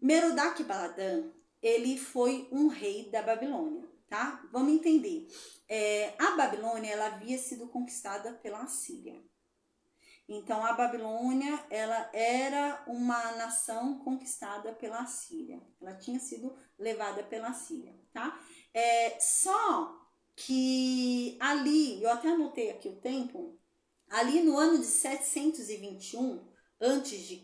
Merodach-Baladã, ele foi um rei da Babilônia, tá? Vamos entender. A Babilônia, ela havia sido conquistada pela Assíria. Então, a Babilônia, ela era uma nação conquistada pela Assíria. Ela tinha sido levada pela Assíria, tá? Só que ali, eu até anotei aqui o tempo, ali no ano de 721 a.C.,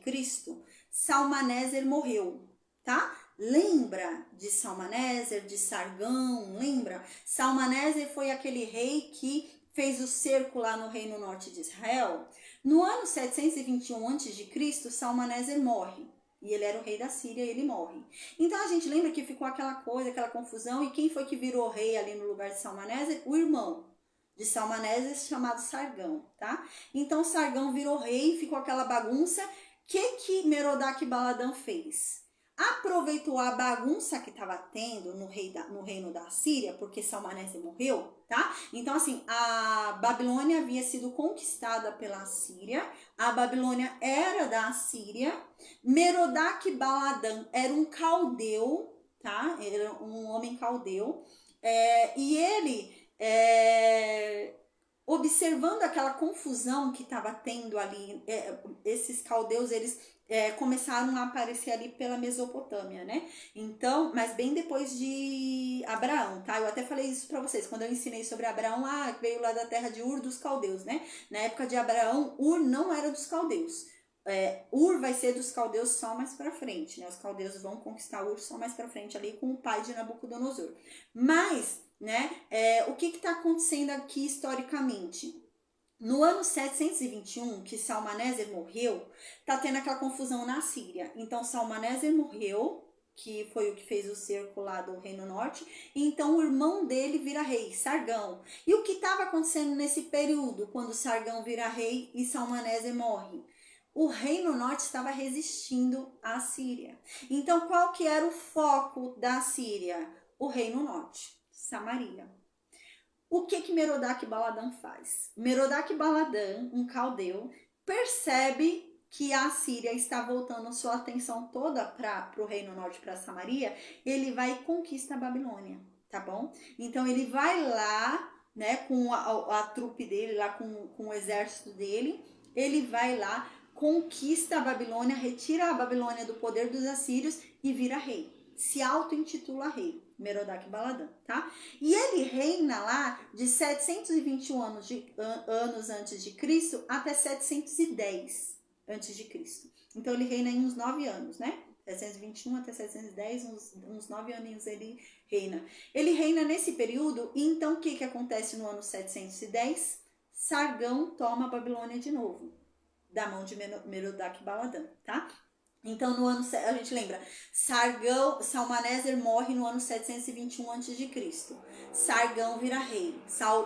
Salmaneser morreu, tá? Lembra de Salmaneser, de Sargão, lembra? Salmaneser foi aquele rei que fez o cerco lá no Reino Norte de Israel. No ano 721 a.C., Salmaneser morre. E ele era o rei da Síria e ele morre. Então a gente lembra que ficou aquela coisa, aquela confusão. E quem foi que virou rei ali no lugar de Salmaneser? O irmão de Salmaneser, chamado Sargão, tá? Então Sargão virou rei, ficou aquela bagunça. O que Merodach-Baladã fez? Aproveitou a bagunça que estava tendo no reino da Síria, porque Salmaneser morreu, tá? Então, assim, a Babilônia havia sido conquistada pela Síria, a Babilônia era da Síria, Merodach-Baladã era um caldeu, tá? Era um homem caldeu, e ele, observando aquela confusão que estava tendo ali, esses caldeus, eles começaram a aparecer ali pela Mesopotâmia, né? Então, mas bem depois de Abraão, tá? Eu até falei isso para vocês, quando eu ensinei sobre Abraão, veio lá da terra de Ur dos caldeus, né? Na época de Abraão, Ur não era dos caldeus. Ur vai ser dos caldeus só mais para frente, né? Os caldeus vão conquistar Ur só mais para frente ali com o pai de Nabucodonosor. Mas, né? O que está acontecendo aqui historicamente? No ano 721, que Salmaneser morreu, tá tendo aquela confusão na Síria. Então, Salmaneser morreu, que foi o que fez o cerco lá do Reino Norte, e então o irmão dele vira rei, Sargão. E o que estava acontecendo nesse período, quando Sargão vira rei e Salmaneser morre? O Reino Norte estava resistindo à Síria. Então, qual que era o foco da Síria? O Reino Norte, Samaria. O que Merodach-Baladã faz? Merodach-Baladã, um caldeu, percebe que a Síria está voltando sua atenção toda para o Reino Norte, para Samaria. Ele vai e conquista a Babilônia, tá bom? Então ele vai lá, né, com a trupe dele, lá com o exército dele, ele vai lá, conquista a Babilônia, retira a Babilônia do poder dos assírios e vira rei. Se auto-intitula rei, Merodach-Baladã, tá? E ele reina lá de 721 anos antes de Cristo até 710 antes de Cristo. Então ele reina em uns 9 anos, né? 721 até 710, uns 9 aninhos ele reina. Ele reina nesse período, e então o que acontece no ano 710? Sargão toma a Babilônia de novo, da mão de Merodach-Baladã, tá? Então, no ano, a gente lembra, Salmaneser morre no ano 721 a.C. Sargão vira rei.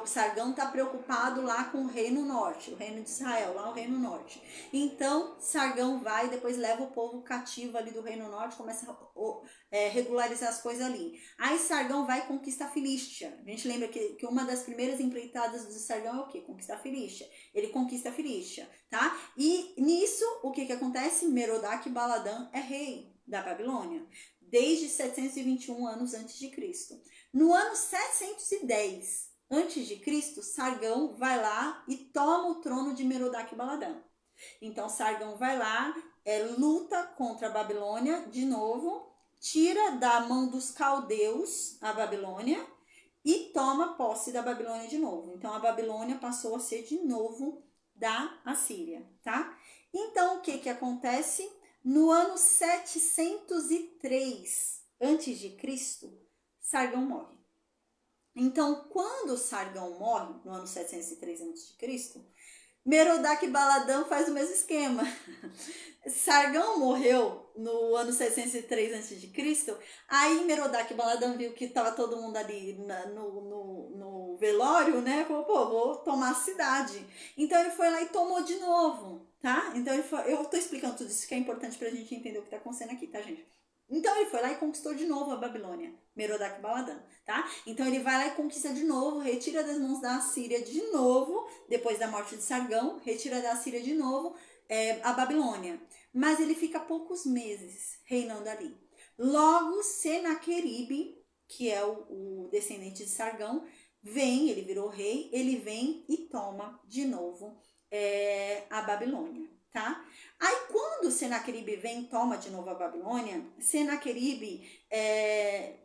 Sargão está preocupado lá com o Reino Norte, o Reino de Israel, lá o Reino Norte. Então, Sargão vai e depois leva o povo cativo ali do Reino Norte, começa a regularizar as coisas ali. Aí Sargão vai e conquista a Filístia. A gente lembra que uma das primeiras empreitadas de Sargão é o quê? Conquistar a Filístia. Ele conquista a Filístia, tá? E nisso, o que acontece? Merodach-Baladã é rei da Babilônia, desde 721 anos antes de Cristo. No ano 710 antes de Cristo, Sargão vai lá e toma o trono de Merodach-Baladã. Então Sargão vai lá, luta contra a Babilônia de novo, tira da mão dos caldeus a Babilônia e toma posse da Babilônia de novo. Então a Babilônia passou a ser de novo da Assíria, tá? Então o que que acontece? No ano 703 antes de Cristo, Sargão morre. Então, quando Sargão morre, no ano 703 a.C., Merodach-Baladã faz o mesmo esquema. Sargão morreu no ano 703 a.C., aí Merodach-Baladã viu que estava todo mundo ali no velório, né? Falou, pô, vou tomar a cidade. Então ele foi lá e tomou de novo, tá? Então eu tô explicando tudo isso que é importante pra gente entender o que tá acontecendo aqui, tá, gente? Então ele foi lá e conquistou de novo a Babilônia, Merodach-Baladã, tá? Então ele vai lá e conquista de novo, retira das mãos da Assíria de novo, depois da morte de Sargão, retira da Assíria de novo a Babilônia. Mas ele fica poucos meses reinando ali. Logo, Senaqueribe, que é o descendente de Sargão, vem, ele virou rei, ele vem e toma de novo a Babilônia, tá? Aí quando Senaqueribe vem e toma de novo a Babilônia, Senaqueribe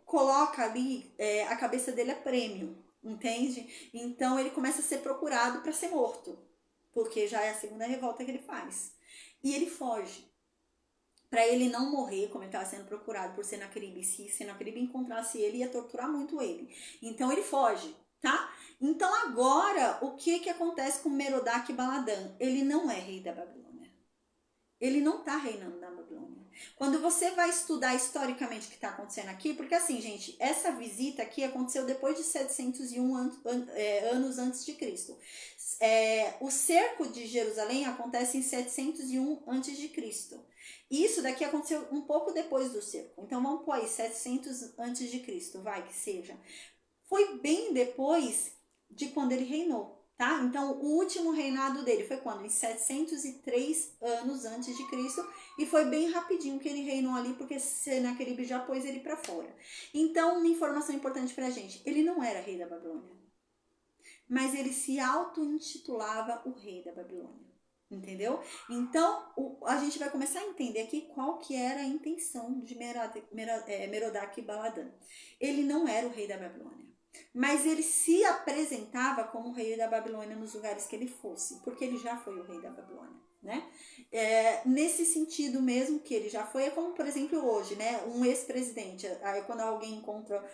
coloca ali a cabeça dele a prêmio, entende? Então ele começa a ser procurado para ser morto, porque já é a segunda revolta que ele faz. E ele foge. Para ele não morrer, como ele estava sendo procurado por Senaqueribe, se Senaqueribe encontrasse ele, ia torturar muito ele. Então ele foge, tá? Então agora, o que acontece com Merodach-Baladã? Ele não é rei da Babilônia. Ele não está reinando na Babilônia. Quando você vai estudar historicamente o que está acontecendo aqui, porque assim, gente, essa visita aqui aconteceu depois de 701 anos antes de Cristo. O cerco de Jerusalém acontece em 701 antes de Cristo. Isso daqui aconteceu um pouco depois do cerco. Então vamos pôr aí 700 antes de Cristo, vai que seja. Foi bem depois de quando ele reinou. Tá? Então, o último reinado dele foi quando? Em 703 anos antes de Cristo, e foi bem rapidinho que ele reinou ali, porque Senaqueribe já pôs ele para fora. Então, uma informação importante pra gente, ele não era rei da Babilônia, mas ele se auto-intitulava o rei da Babilônia. Entendeu? Então, a gente vai começar a entender aqui qual que era a intenção de Merodach-Baladã. Ele não era o rei da Babilônia, mas ele se apresentava como rei da Babilônia nos lugares que ele fosse, porque ele já foi o rei da Babilônia, né? Nesse sentido mesmo que ele já foi, é como, por exemplo, hoje, né? Um ex-presidente, aí quando alguém encontra,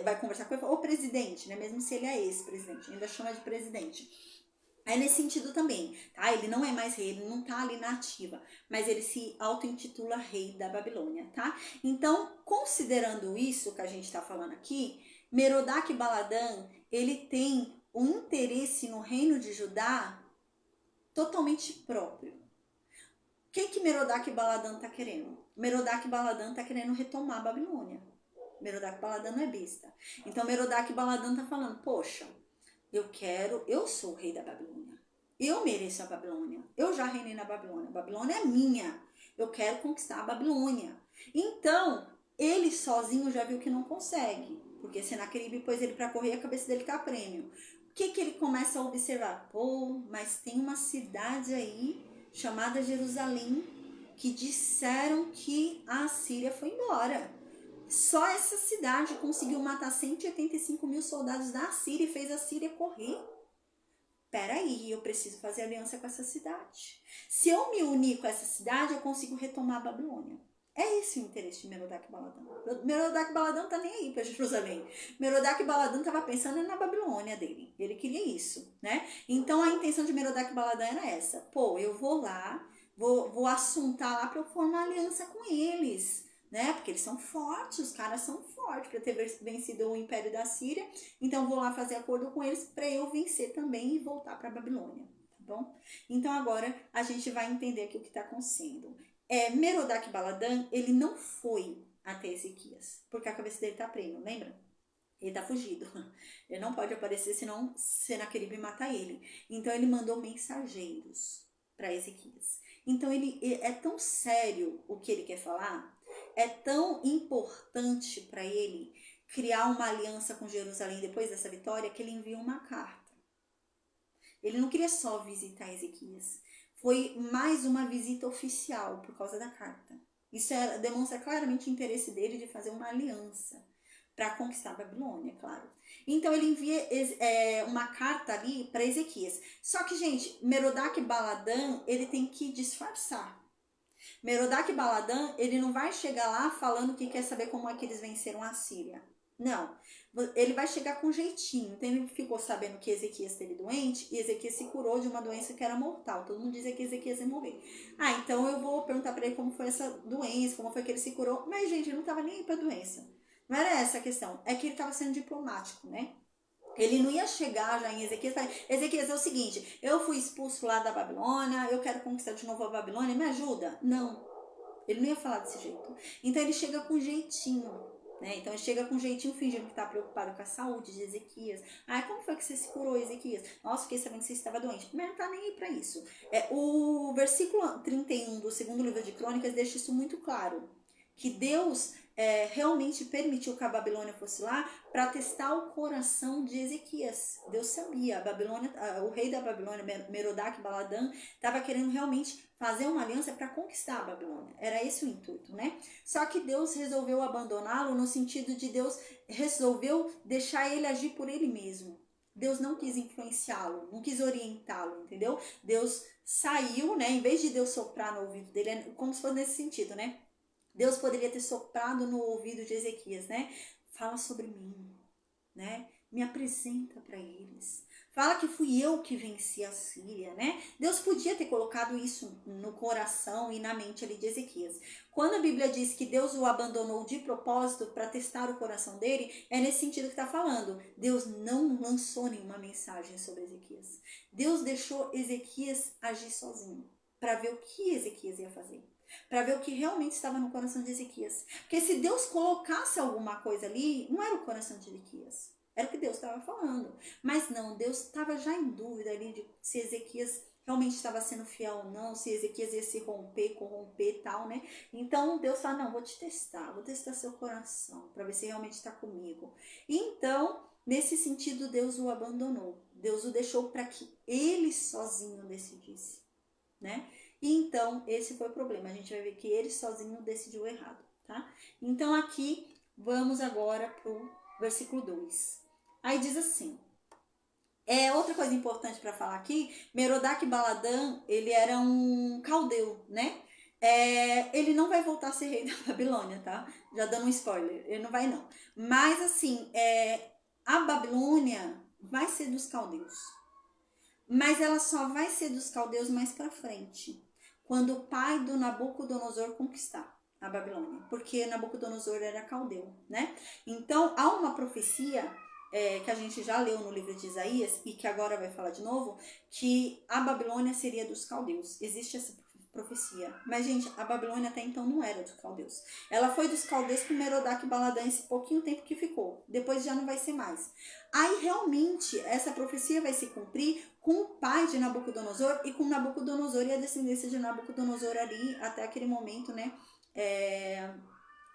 vai conversar com ele, o presidente, né? Mesmo se ele é ex-presidente, ainda chama de presidente. É nesse sentido também, tá? Ele não é mais rei, ele não tá ali na ativa, mas ele se auto-intitula rei da Babilônia, tá? Então, considerando isso que a gente tá falando aqui, Merodach-Baladã, ele tem um interesse no reino de Judá totalmente próprio. O que Merodach-Baladã tá querendo? Merodach-Baladã tá querendo retomar a Babilônia. Merodach-Baladã não é besta. Então, Merodach-Baladã tá falando, poxa, eu sou o rei da Babilônia. Eu mereço a Babilônia. Eu já reinei na Babilônia. A Babilônia é minha. Eu quero conquistar a Babilônia. Então, ele sozinho já viu que não consegue. Porque Senaqueribe pôs ele para correr, a cabeça dele tá a prêmio. O que ele começa a observar? Pô, mas tem uma cidade aí chamada Jerusalém que disseram que a Assíria foi embora. Só essa cidade conseguiu matar 185 mil soldados da Assíria e fez a Síria correr. Peraí, eu preciso fazer aliança com essa cidade. Se eu me unir com essa cidade, eu consigo retomar a Babilônia. É esse o interesse de Merodach-Baladã. Merodach-Baladã não tá nem aí para Jerusalém. Merodach-Baladã estava pensando na Babilônia dele. Ele queria isso, né? Então a intenção de Merodach-Baladã era essa. Pô, eu vou lá, vou assuntar lá para eu formar aliança com eles, né? Porque eles são fortes, os caras são fortes para ter vencido o Império da Síria. Então vou lá fazer acordo com eles para eu vencer também e voltar para a Babilônia, tá bom? Então agora a gente vai entender aqui o que está acontecendo. Merodach-Baladã, ele não foi até Ezequias, porque a cabeça dele tá prêmio, lembra? Ele tá fugido. Ele não pode aparecer, senão Senaqueribe mata ele. Então ele mandou mensageiros para Ezequias. Então ele é tão sério o que ele quer falar, é tão importante para ele criar uma aliança com Jerusalém depois dessa vitória, que ele envia uma carta. Ele não queria só visitar Ezequias. foi mais uma visita oficial por causa da carta. Isso demonstra claramente o interesse dele de fazer uma aliança para conquistar a Babilônia, claro. Então ele envia uma carta ali para Ezequias. Só que, gente, Merodach Baladã, ele tem que disfarçar. Merodach Baladã, ele não vai chegar lá falando que quer saber como é que eles venceram a Síria. Não. Ele vai chegar com jeitinho. Então ele ficou sabendo que Ezequias esteve doente e Ezequias se curou de uma doença que era mortal. Todo mundo dizia que Ezequias ia morrer. Ah, então eu vou perguntar para ele como foi essa doença, como foi que ele se curou. Mas, gente, ele não estava nem aí para doença. Não era essa a questão. É que ele estava sendo diplomático, né? Ele não ia chegar já em Ezequias e falar: Ezequias, é o seguinte, eu fui expulso lá da Babilônia, eu quero conquistar de novo a Babilônia, me ajuda? Não. Ele não ia falar desse jeito. Então ele chega com jeitinho, né? Então ele chega com jeitinho, fingindo que está preocupado com a saúde de Ezequias. Ah, como foi que você se curou, Ezequias? Nossa, fiquei sabendo que você estava doente. Mas não está nem aí para isso. O versículo 31 do segundo livro de Crônicas deixa isso muito claro. Que Deus realmente permitiu que a Babilônia fosse lá para testar o coração de Ezequias. Deus sabia, o rei da Babilônia, Merodach Baladã, estava querendo realmente fazer uma aliança para conquistar a Babilônia. Era esse o intuito, né? Só que Deus resolveu abandoná-lo no sentido de Deus resolveu deixar ele agir por ele mesmo. Deus não quis influenciá-lo, não quis orientá-lo, entendeu? Deus saiu, né? Em vez de Deus soprar no ouvido dele, como se fosse nesse sentido, né? Deus poderia ter soprado no ouvido de Ezequias, né? Fala sobre mim, né? Me apresenta para eles. Fala que fui eu que venci a Síria, né? Deus podia ter colocado isso no coração e na mente ali de Ezequias. Quando a Bíblia diz que Deus o abandonou de propósito para testar o coração dele, é nesse sentido que está falando. Deus não lançou nenhuma mensagem sobre Ezequias. Deus deixou Ezequias agir sozinho para ver o que Ezequias ia fazer. Para ver o que realmente estava no coração de Ezequias. Porque se Deus colocasse alguma coisa ali, não era o coração de Ezequias. Era o que Deus estava falando. Mas não, Deus estava já em dúvida ali de se Ezequias realmente estava sendo fiel ou não, se Ezequias ia se corromper e tal, né? Então Deus fala: não, vou testar seu coração, para ver se realmente está comigo. Então, nesse sentido, Deus o abandonou. Deus o deixou para que ele sozinho decidisse, né? E então, esse foi o problema. A gente vai ver que ele sozinho decidiu errado, tá? Então, aqui, vamos agora pro versículo 2. Aí diz assim, outra coisa importante para falar aqui, Merodach Baladã, ele era um caldeu, né? Ele não vai voltar a ser rei da Babilônia, tá? Já dando um spoiler, ele não vai não. Mas, assim, a Babilônia vai ser dos caldeus. Mas ela só vai ser dos caldeus mais para frente, quando o pai do Nabucodonosor conquistar a Babilônia, porque Nabucodonosor era caldeu, né? Então, há uma profecia que a gente já leu no livro de Isaías e que agora vai falar de novo, que a Babilônia seria dos caldeus. Existe essa profecia. Mas, gente, a Babilônia até então não era dos caldeus. Ela foi dos caldeus com Merodach Baladã esse pouquinho tempo que ficou. Depois já não vai ser mais. Aí, realmente, essa profecia vai se cumprir com o pai de Nabucodonosor e com Nabucodonosor e a descendência de Nabucodonosor ali, até aquele momento, né?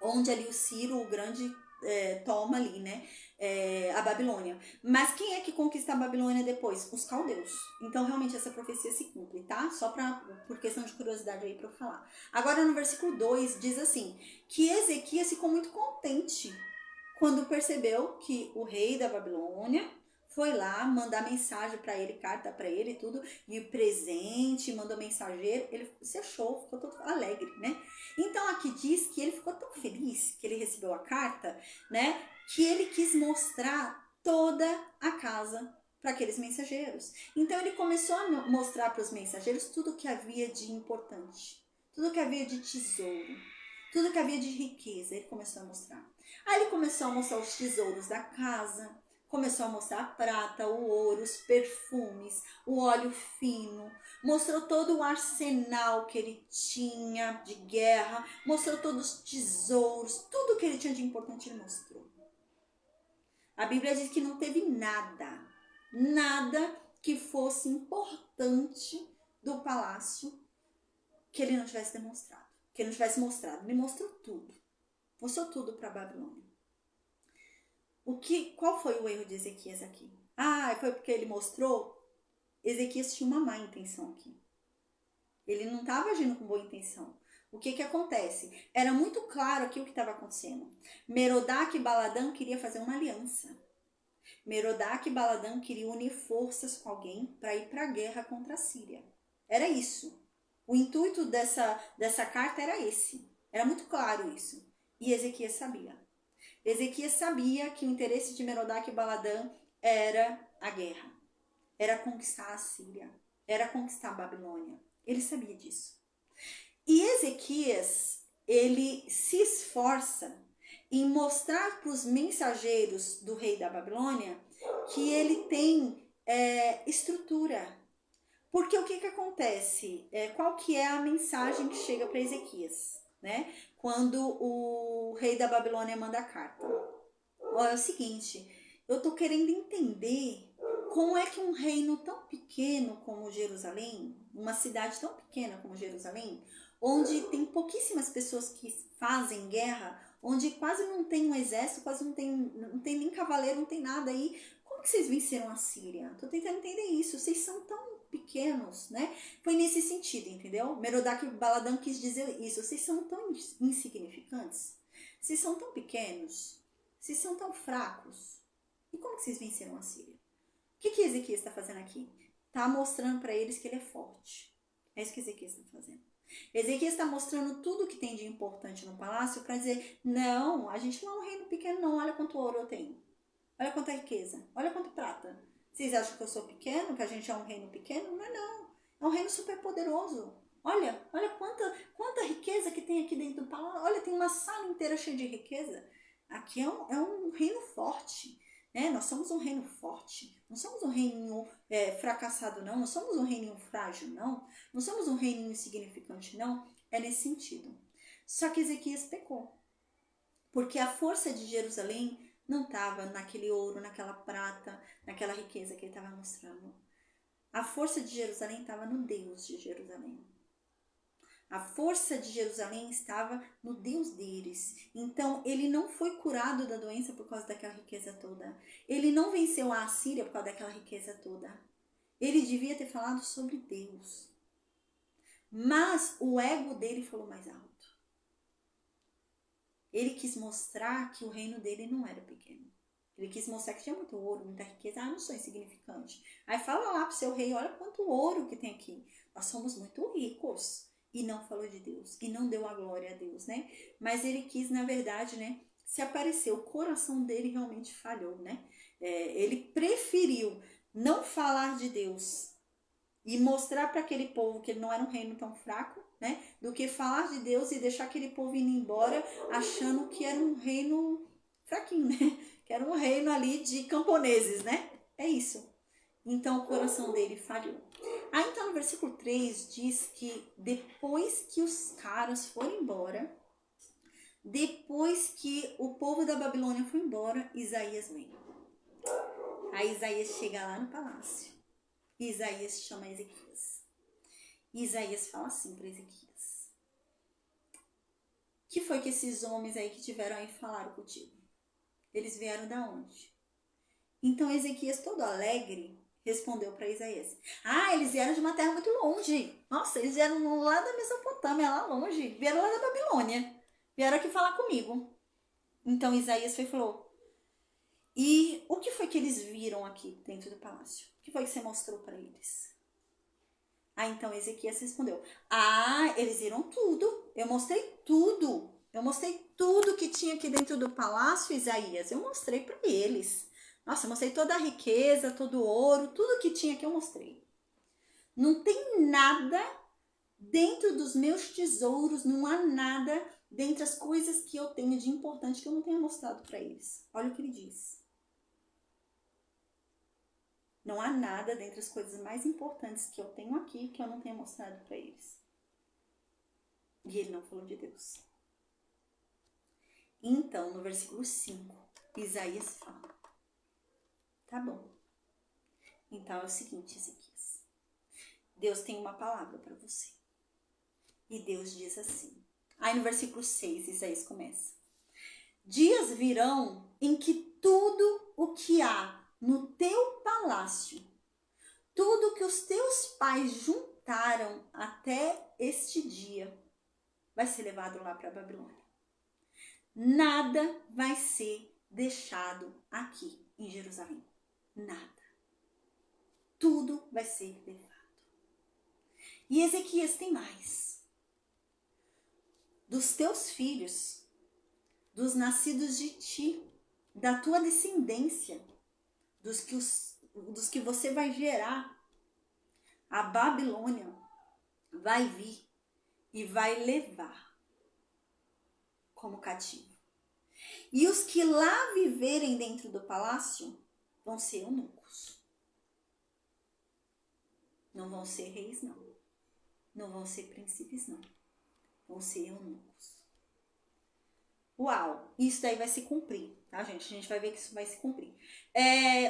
Onde ali o Ciro, o grande, toma ali, né? A Babilônia. Mas quem é que conquista a Babilônia depois? Os caldeus. Então, realmente, essa profecia se cumpre, tá? Só por questão de curiosidade aí pra eu falar. Agora, no versículo 2, diz assim, que Ezequias ficou muito contente quando percebeu que o rei da Babilônia foi lá mandar mensagem para ele, carta para ele e tudo, e presente, mandou mensageiro, ele se achou, ficou todo alegre, né? Então aqui diz que ele ficou tão feliz que ele recebeu a carta, né? Que ele quis mostrar toda a casa para aqueles mensageiros. Então ele começou a mostrar para os mensageiros tudo que havia de importante, tudo que havia de tesouro, tudo que havia de riqueza, ele começou a mostrar. Aí ele começou a mostrar os tesouros da casa, começou a mostrar a prata, o ouro, os perfumes, o óleo fino, mostrou todo o arsenal que ele tinha de guerra, mostrou todos os tesouros, tudo que ele tinha de importante ele mostrou. A Bíblia diz que não teve nada que fosse importante do palácio que ele não tivesse demonstrado, que ele não tivesse mostrado. Ele mostrou tudo para a Babilônia. Qual foi o erro de Ezequias aqui? Foi porque ele mostrou. Ezequias tinha uma má intenção aqui. Ele não estava agindo com boa intenção. O que acontece? Era muito claro aqui o que estava acontecendo. Merodach e Baladã queriam fazer uma aliança. Merodach e Baladã queriam unir forças com alguém para ir para a guerra contra a Síria. Era isso. O intuito dessa carta era esse. Era muito claro isso. E Ezequias sabia. Ezequias sabia que o interesse de Merodach e Baladã era a guerra. Era conquistar a Síria. Era conquistar a Babilônia. Ele sabia disso. E Ezequias, ele se esforça em mostrar para os mensageiros do rei da Babilônia que ele tem estrutura. Porque o que acontece? Qual que é a mensagem que chega para Ezequias, né? Quando o rei da Babilônia manda a carta. Olha, é o seguinte, eu estou querendo entender como é que um reino tão pequeno como Jerusalém, uma cidade tão pequena como Jerusalém, onde tem pouquíssimas pessoas que fazem guerra, onde quase não tem um exército, quase não tem nem cavaleiro, não tem nada aí. Como que vocês venceram a Síria? Tô tentando entender isso. Vocês são tão pequenos, né? Foi nesse sentido, entendeu? Merodach e Baladã quis dizer isso. Vocês são tão insignificantes? Vocês são tão pequenos? Vocês são tão fracos? E como que vocês venceram a Síria? O que Ezequias está fazendo aqui? Está mostrando para eles que ele é forte. É isso que Ezequias está fazendo. Ezequias está mostrando tudo que tem de importante no palácio para dizer, não, a gente não é um reino pequeno não, olha quanto ouro eu tenho. Olha quanta riqueza, olha quanto prata. Vocês acham que eu sou pequeno, que a gente é um reino pequeno? Não é não, é um reino super poderoso. Olha quanta riqueza que tem aqui dentro do palácio. Olha, tem uma sala inteira cheia de riqueza. Aqui é um reino forte. Nós somos um reino forte, não somos um reino fracassado não, não somos um reino frágil não somos um reino insignificante não, é nesse sentido. Só que Ezequias pecou, porque a força de Jerusalém não estava naquele ouro, naquela prata, naquela riqueza que ele estava mostrando. A força de Jerusalém estava no Deus de Jerusalém. A força de Jerusalém estava no Deus deles. Então, ele não foi curado da doença por causa daquela riqueza toda. Ele não venceu a Assíria por causa daquela riqueza toda. Ele devia ter falado sobre Deus. Mas o ego dele falou mais alto. Ele quis mostrar que o reino dele não era pequeno. Ele quis mostrar que tinha muito ouro, muita riqueza. Ah, não sou insignificante. Aí fala lá pro seu rei, olha quanto ouro que tem aqui. Nós somos muito ricos. E não falou de Deus, e não deu a glória a Deus, né? Mas ele quis, na verdade, né, se aparecer. O coração dele realmente falhou, né? Ele preferiu não falar de Deus e mostrar para aquele povo que ele não era um reino tão fraco, né? Do que falar de Deus e deixar aquele povo indo embora achando que era um reino fraquinho, né? Que era um reino ali de camponeses, né? É isso. Então o coração dele falhou. Então no versículo 3 diz que depois que os caras foram embora, depois que o povo da Babilônia foi embora, Isaías vem. Aí Isaías chega lá no palácio. Isaías chama Ezequias. Isaías fala assim para Ezequias: que foi que esses homens aí que tiveram aí falaram contigo? Eles vieram da onde? Então Ezequias, todo alegre, respondeu para Isaías: eles vieram de uma terra muito longe. Nossa, eles vieram lá da Mesopotâmia, lá longe. Vieram lá da Babilônia. Vieram aqui falar comigo. Então Isaías falou: e o que foi que eles viram aqui dentro do palácio? O que foi que você mostrou para eles? Então Ezequias respondeu: eles viram tudo. Eu mostrei tudo. Eu mostrei tudo que tinha aqui dentro do palácio, Isaías. Eu mostrei para eles. Nossa, eu mostrei toda a riqueza, todo o ouro, tudo que tinha aqui eu mostrei. Não tem nada dentro dos meus tesouros, não há nada dentre as coisas que eu tenho de importante que eu não tenha mostrado para eles. Olha o que ele diz. Não há nada dentre as coisas mais importantes que eu tenho aqui que eu não tenha mostrado para eles. E ele não falou de Deus. Então, no versículo 5, Isaías fala: tá bom. Então é o seguinte, Ezequias. Deus tem uma palavra para você. E Deus diz assim. Aí no versículo 6, Isaías começa: dias virão em que tudo o que há no teu palácio, tudo que os teus pais juntaram lutaram até este dia vai ser levado lá para a Babilônia. Nada vai ser deixado aqui em Jerusalém. Nada. Tudo vai ser levado. E Ezequias tem mais. Dos teus filhos, dos nascidos de ti, da tua descendência, dos que você vai gerar, a Babilônia vai vir e vai levar como cativo. E os que lá viverem dentro do palácio vão ser eunucos. Não vão ser reis, não. Não vão ser príncipes, não. Vão ser eunucos. Uau! Isso daí vai se cumprir, tá, gente? A gente vai ver que isso vai se cumprir.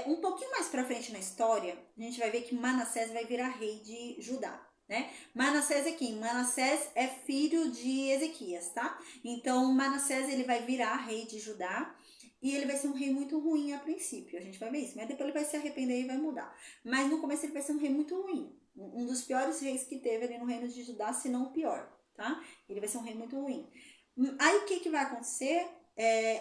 Um pouquinho mais pra frente na história, a gente vai ver que Manassés vai virar rei de Judá, né? Manassés é quem? Manassés é filho de Ezequias, tá? Então, Manassés, ele vai virar rei de Judá e ele vai ser um rei muito ruim a princípio. A gente vai ver isso, mas depois ele vai se arrepender e vai mudar. Mas no começo ele vai ser um rei muito ruim. Um dos piores reis que teve ali no reino de Judá, se não o pior, tá? Ele vai ser um rei muito ruim. Aí o que vai acontecer?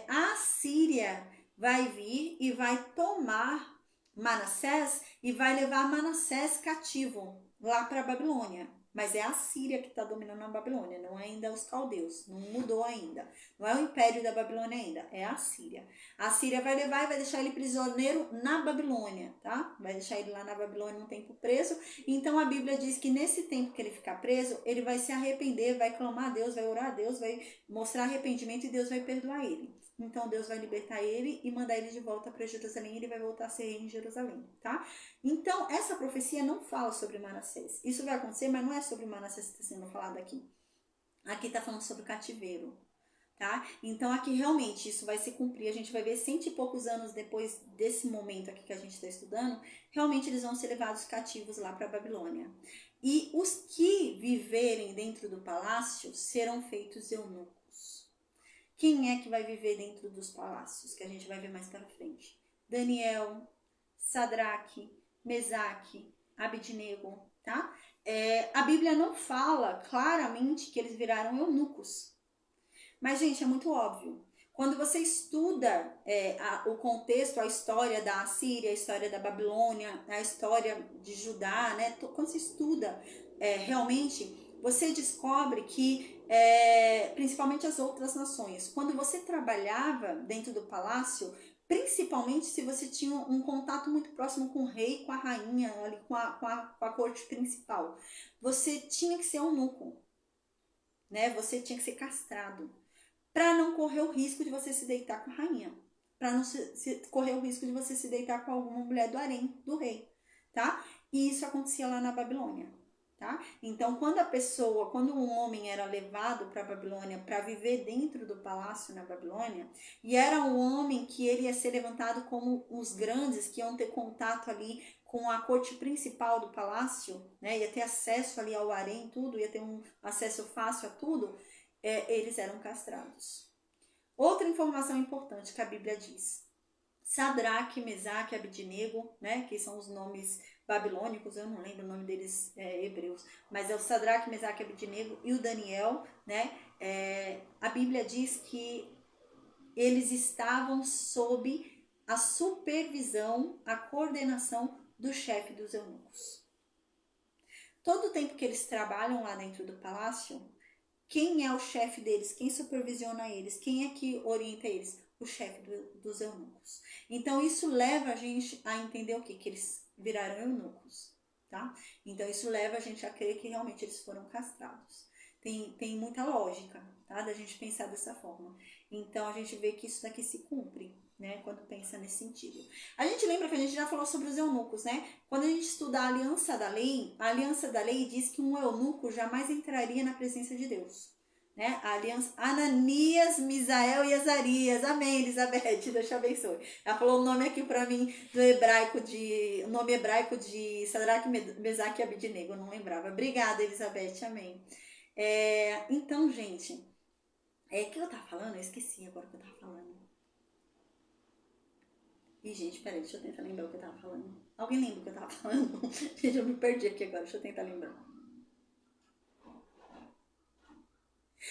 A Síria vai vir e vai tomar Manassés e vai levar Manassés cativo lá para a Babilônia. Mas é a Síria que está dominando a Babilônia, não é ainda os caldeus, não mudou ainda. Não é o império da Babilônia ainda, é a Síria. A Síria vai levar e vai deixar ele prisioneiro na Babilônia, tá? Vai deixar ele lá na Babilônia um tempo preso. Então a Bíblia diz que nesse tempo que ele ficar preso, ele vai se arrepender, vai clamar a Deus, vai orar a Deus, vai mostrar arrependimento e Deus vai perdoar ele. Então Deus vai libertar ele e mandar ele de volta para Jerusalém e ele vai voltar a ser rei em Jerusalém, tá? Então essa profecia não fala sobre Manassés. Isso vai acontecer, mas não é sobre Manassés que está sendo falado aqui. Aqui está falando sobre o cativeiro, tá? Então aqui realmente isso vai se cumprir. A gente vai ver 100 e poucos anos depois desse momento aqui que a gente está estudando, realmente eles vão ser levados cativos lá para a Babilônia. E os que viverem dentro do palácio serão feitos eunucos. Quem é que vai viver dentro dos palácios? Que a gente vai ver mais para frente. Daniel, Sadraque, Mesaque, Abidnego, tá? A Bíblia não fala claramente que eles viraram eunucos. Mas, gente, é muito óbvio. Quando você estuda o contexto, a história da Assíria, a história da Babilônia, a história de Judá, né? Quando você estuda realmente, você descobre que, principalmente as outras nações, quando você trabalhava dentro do palácio, principalmente se você tinha um contato muito próximo com o rei, com a rainha, ali, com a corte principal, você tinha que ser eunuco, né? Você tinha que ser castrado, para não correr o risco de você se deitar com a rainha, para não correr o risco de você se deitar com alguma mulher do harém do rei, tá? E isso acontecia lá na Babilônia, tá? Então, quando um homem era levado para a Babilônia para viver dentro do palácio na Babilônia, e era um homem que ele ia ser levantado como os grandes que iam ter contato ali com a corte principal do palácio, né? Ia ter acesso ali ao harém, tudo, ia ter um acesso fácil a tudo. Eles eram castrados. Outra informação importante que a Bíblia diz: Sadraque, Mesaque, Abidnego, né, que são os nomes babilônicos, eu não lembro o nome deles hebreus, mas é o Sadraque, Mesaque, Abidnego e o Daniel, né? A Bíblia diz que eles estavam sob a supervisão, a coordenação do chefe dos eunucos. Todo o tempo que eles trabalham lá dentro do palácio, quem é o chefe deles? Quem supervisiona eles? Quem é que orienta eles? O chefe dos eunucos. Então, isso leva a gente a entender o quê? Que eles viraram eunucos, tá? Então, isso leva a gente a crer que realmente eles foram castrados. Tem muita lógica, tá? Da gente pensar dessa forma. Então, a gente vê que isso daqui se cumpre, né? Quando pensa nesse sentido. A gente lembra que a gente já falou sobre os eunucos, né? Quando a gente estuda a aliança da lei diz que um eunuco jamais entraria na presença de Deus, né? A aliança Ananias, Misael e Azarias. Amém, Elizabeth, Deus te abençoe. Ela falou o nome aqui para mim o nome hebraico de Sadraque, Mesaque e Abidnego, eu não lembrava. Obrigada, Elizabeth, amém. Então, gente, o que eu tava falando? Eu esqueci agora o que eu tava falando. Ih, gente, peraí, deixa eu tentar lembrar o que eu tava falando. Alguém lembra o que eu tava falando? Gente, eu me perdi aqui agora, deixa eu tentar lembrar.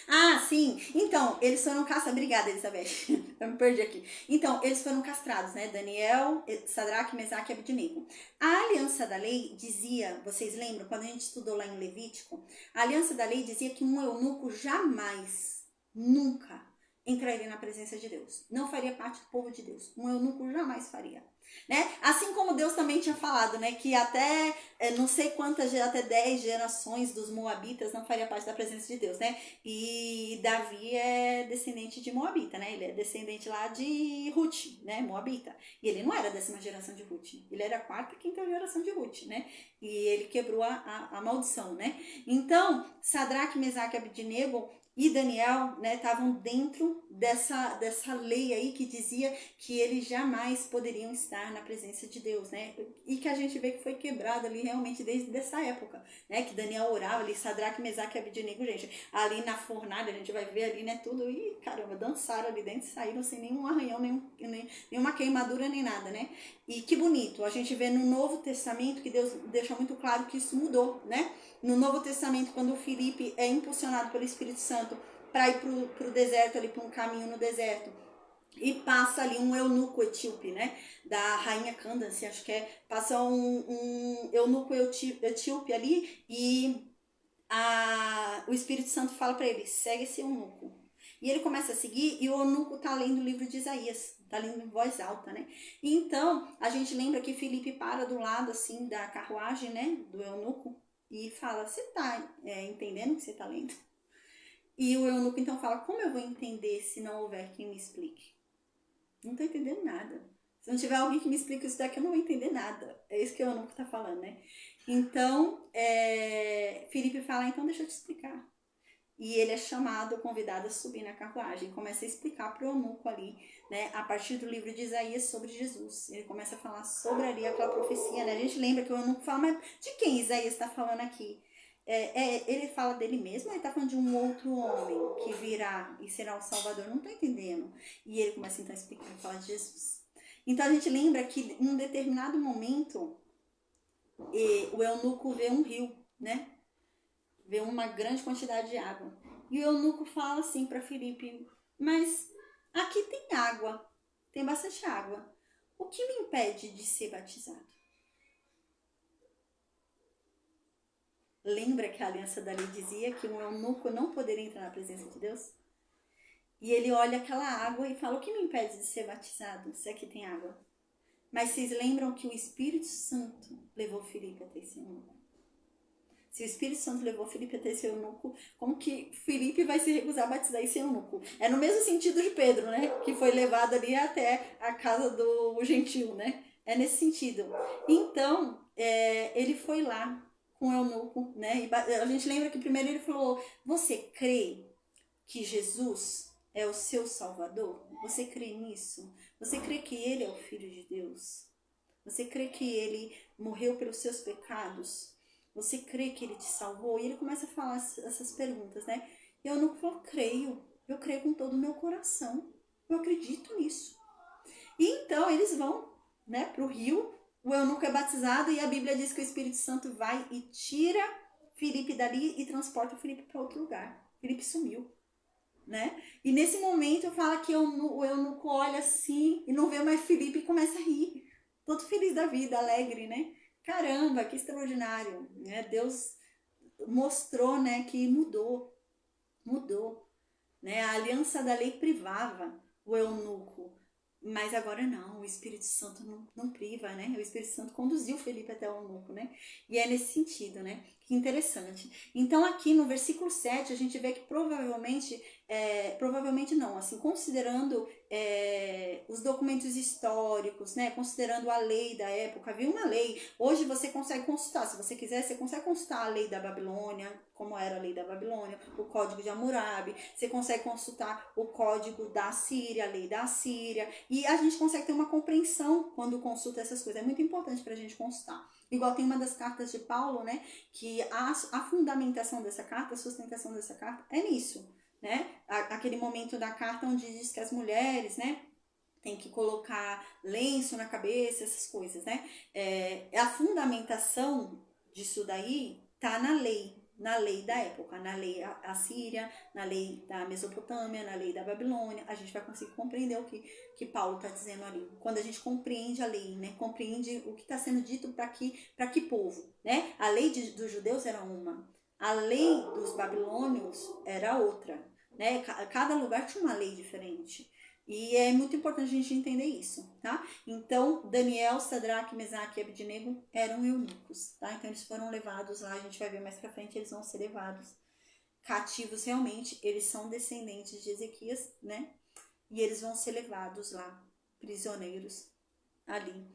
Ah, sim. Então, eles foram castrados. Obrigada, Elizabeth. Eu me perdi aqui. Então, eles foram castrados, né? Daniel, Sadraque, Mesaque e Abednego. A aliança da lei dizia, vocês lembram, quando a gente estudou lá em Levítico, a aliança da lei dizia que um eunuco jamais, nunca entraria na presença de Deus. Não faria parte do povo de Deus. Um eunuco jamais faria. Né? Assim como Deus também tinha falado, né, que até não sei quantas, até 10 gerações dos moabitas não faria parte da presença de Deus, né? E Davi é descendente de Moabita, né? Ele é descendente lá de Ruth, né? Moabita. E ele não era a 10ª geração de Ruth, ele era a 4ª, 5ª geração de Ruth, né? E ele quebrou a maldição, né? Então, Sadraque, Mesaque e Abednego e Daniel, né, estavam dentro dessa lei aí que dizia que eles jamais poderiam estar na presença de Deus, né? E que a gente vê que foi quebrado ali realmente desde essa época, né? Que Daniel orava ali, Sadraque, Mesaque e Abednego, gente, ali na fornalha, a gente vai ver ali, né, tudo, e caramba, dançaram ali dentro, saíram sem nenhum arranhão, nenhuma queimadura, nem nada, né? E que bonito, a gente vê no Novo Testamento que Deus deixa muito claro que isso mudou, né? No Novo Testamento, quando o Filipe é impulsionado pelo Espírito Santo para ir para o deserto, ali para um caminho no deserto, e passa ali um eunuco etíope, né? Da rainha Candace, acho que é. Passa um eunuco etíope ali e o Espírito Santo fala para ele: segue esse eunuco. E ele começa a seguir e o eunuco tá lendo o livro de Isaías, tá lendo em voz alta, né? E então, a gente lembra que Filipe para do lado, assim, da carruagem, né? Do eunuco e fala: você tá entendendo o que você tá lendo? E o eunuco então fala: como eu vou entender se não houver quem me explique? Não tô entendendo nada. Se não tiver alguém que me explique isso daqui, eu não vou entender nada. É isso que o eunuco tá falando, né? Então, Filipe fala: então deixa eu te explicar. E ele é chamado, convidado a subir na carruagem. Começa a explicar para o eunuco ali, né, a partir do livro de Isaías sobre Jesus. Ele começa a falar sobre ali aquela profecia, né? A gente lembra que o eunuco fala: mas de quem Isaías está falando aqui? Ele fala dele mesmo ou ele está falando de um outro homem que virá e será o Salvador? Não estou entendendo. E ele começa então a explicar e falar de Jesus. Então a gente lembra que em um determinado momento o eunuco vê um rio, né? Vê uma grande quantidade de água. E o eunuco fala assim para Filipe: mas aqui tem água, tem bastante água. O que me impede de ser batizado? Lembra que a aliança da lei dizia que um eunuco não poderia entrar na presença de Deus? E ele olha aquela água e fala: o que me impede de ser batizado se aqui tem água? Mas vocês lembram que o Espírito Santo levou Filipe até esse eunuco? Se o Espírito Santo levou Filipe até esse eunuco, como que Filipe vai se recusar a batizar esse eunuco? É no mesmo sentido de Pedro, né? Que foi levado ali até a casa do gentil, né? É nesse sentido. Então, ele foi lá com o eunuco, né? E a gente lembra que primeiro ele falou: você crê que Jesus é o seu Salvador? Você crê nisso? Você crê que ele é o Filho de Deus? Você crê que ele morreu pelos seus pecados? Você crê que ele te salvou? E ele começa a falar essas perguntas, né? E eu não creio. Eu creio com todo o meu coração. Eu acredito nisso. E então eles vão, né, para o rio. O eunuco é batizado e a Bíblia diz que o Espírito Santo vai e tira Filipe dali e transporta Filipe para outro lugar. Filipe sumiu, né? E nesse momento fala que o eunuco olha assim e não vê mais Filipe e começa a rir. Todo feliz da vida, alegre, né? Caramba, que extraordinário, né? Deus mostrou, né, que mudou, né? A aliança da lei privava o eunuco, mas agora não, o Espírito Santo não priva, né? O Espírito Santo conduziu Felipe até o eunuco, né? E é nesse sentido, né? Que interessante. Então aqui no versículo 7 a gente vê que provavelmente não, assim, considerando os documentos históricos, né, considerando a lei da época, havia uma lei, hoje você consegue consultar, se você quiser, você consegue consultar a lei da Babilônia, como era a lei da Babilônia, o código de Hammurabi, você consegue consultar o código da Síria, a lei da Síria, e a gente consegue ter uma compreensão quando consulta essas coisas, é muito importante para a gente consultar. Igual tem uma das cartas de Paulo, né, que a fundamentação dessa carta, a sustentação dessa carta é nisso, né? Aquele momento da carta onde diz que as mulheres, né, tem que colocar lenço na cabeça, essas coisas, né? A fundamentação disso daí tá na lei, na lei da época, na lei assíria, na lei da Mesopotâmia, na lei da Babilônia. A gente vai conseguir compreender o que Paulo está dizendo ali. Quando a gente compreende a lei, né? Compreende o que está sendo dito para que povo, né? A lei dos judeus era uma, a lei dos babilônios era outra, né? Cada lugar tinha uma lei diferente. E é muito importante a gente entender isso, tá? Então, Daniel, Sadraque, Mesaque e Abednego eram eunucos, tá? Então, eles foram levados lá, a gente vai ver mais pra frente, eles vão ser levados cativos realmente, eles são descendentes de Ezequias, né? E eles vão ser levados lá, prisioneiros, ali,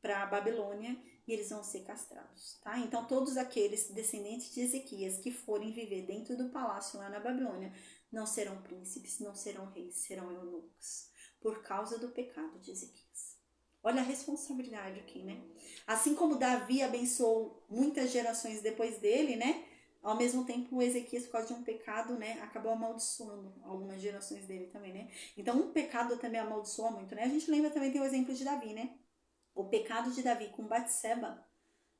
pra Babilônia, e eles vão ser castrados, tá? Então, todos aqueles descendentes de Ezequias que forem viver dentro do palácio lá na Babilônia, não serão príncipes, não serão reis, serão eunucos, por causa do pecado de Ezequias. Olha a responsabilidade aqui, né? Assim como Davi abençoou muitas gerações depois dele, né? Ao mesmo tempo, Ezequias, por causa de um pecado, né, acabou amaldiçoando algumas gerações dele também, né? Então, um pecado também amaldiçoa muito, né? A gente lembra também, tem o exemplo de Davi, né? O pecado de Davi com Batseba,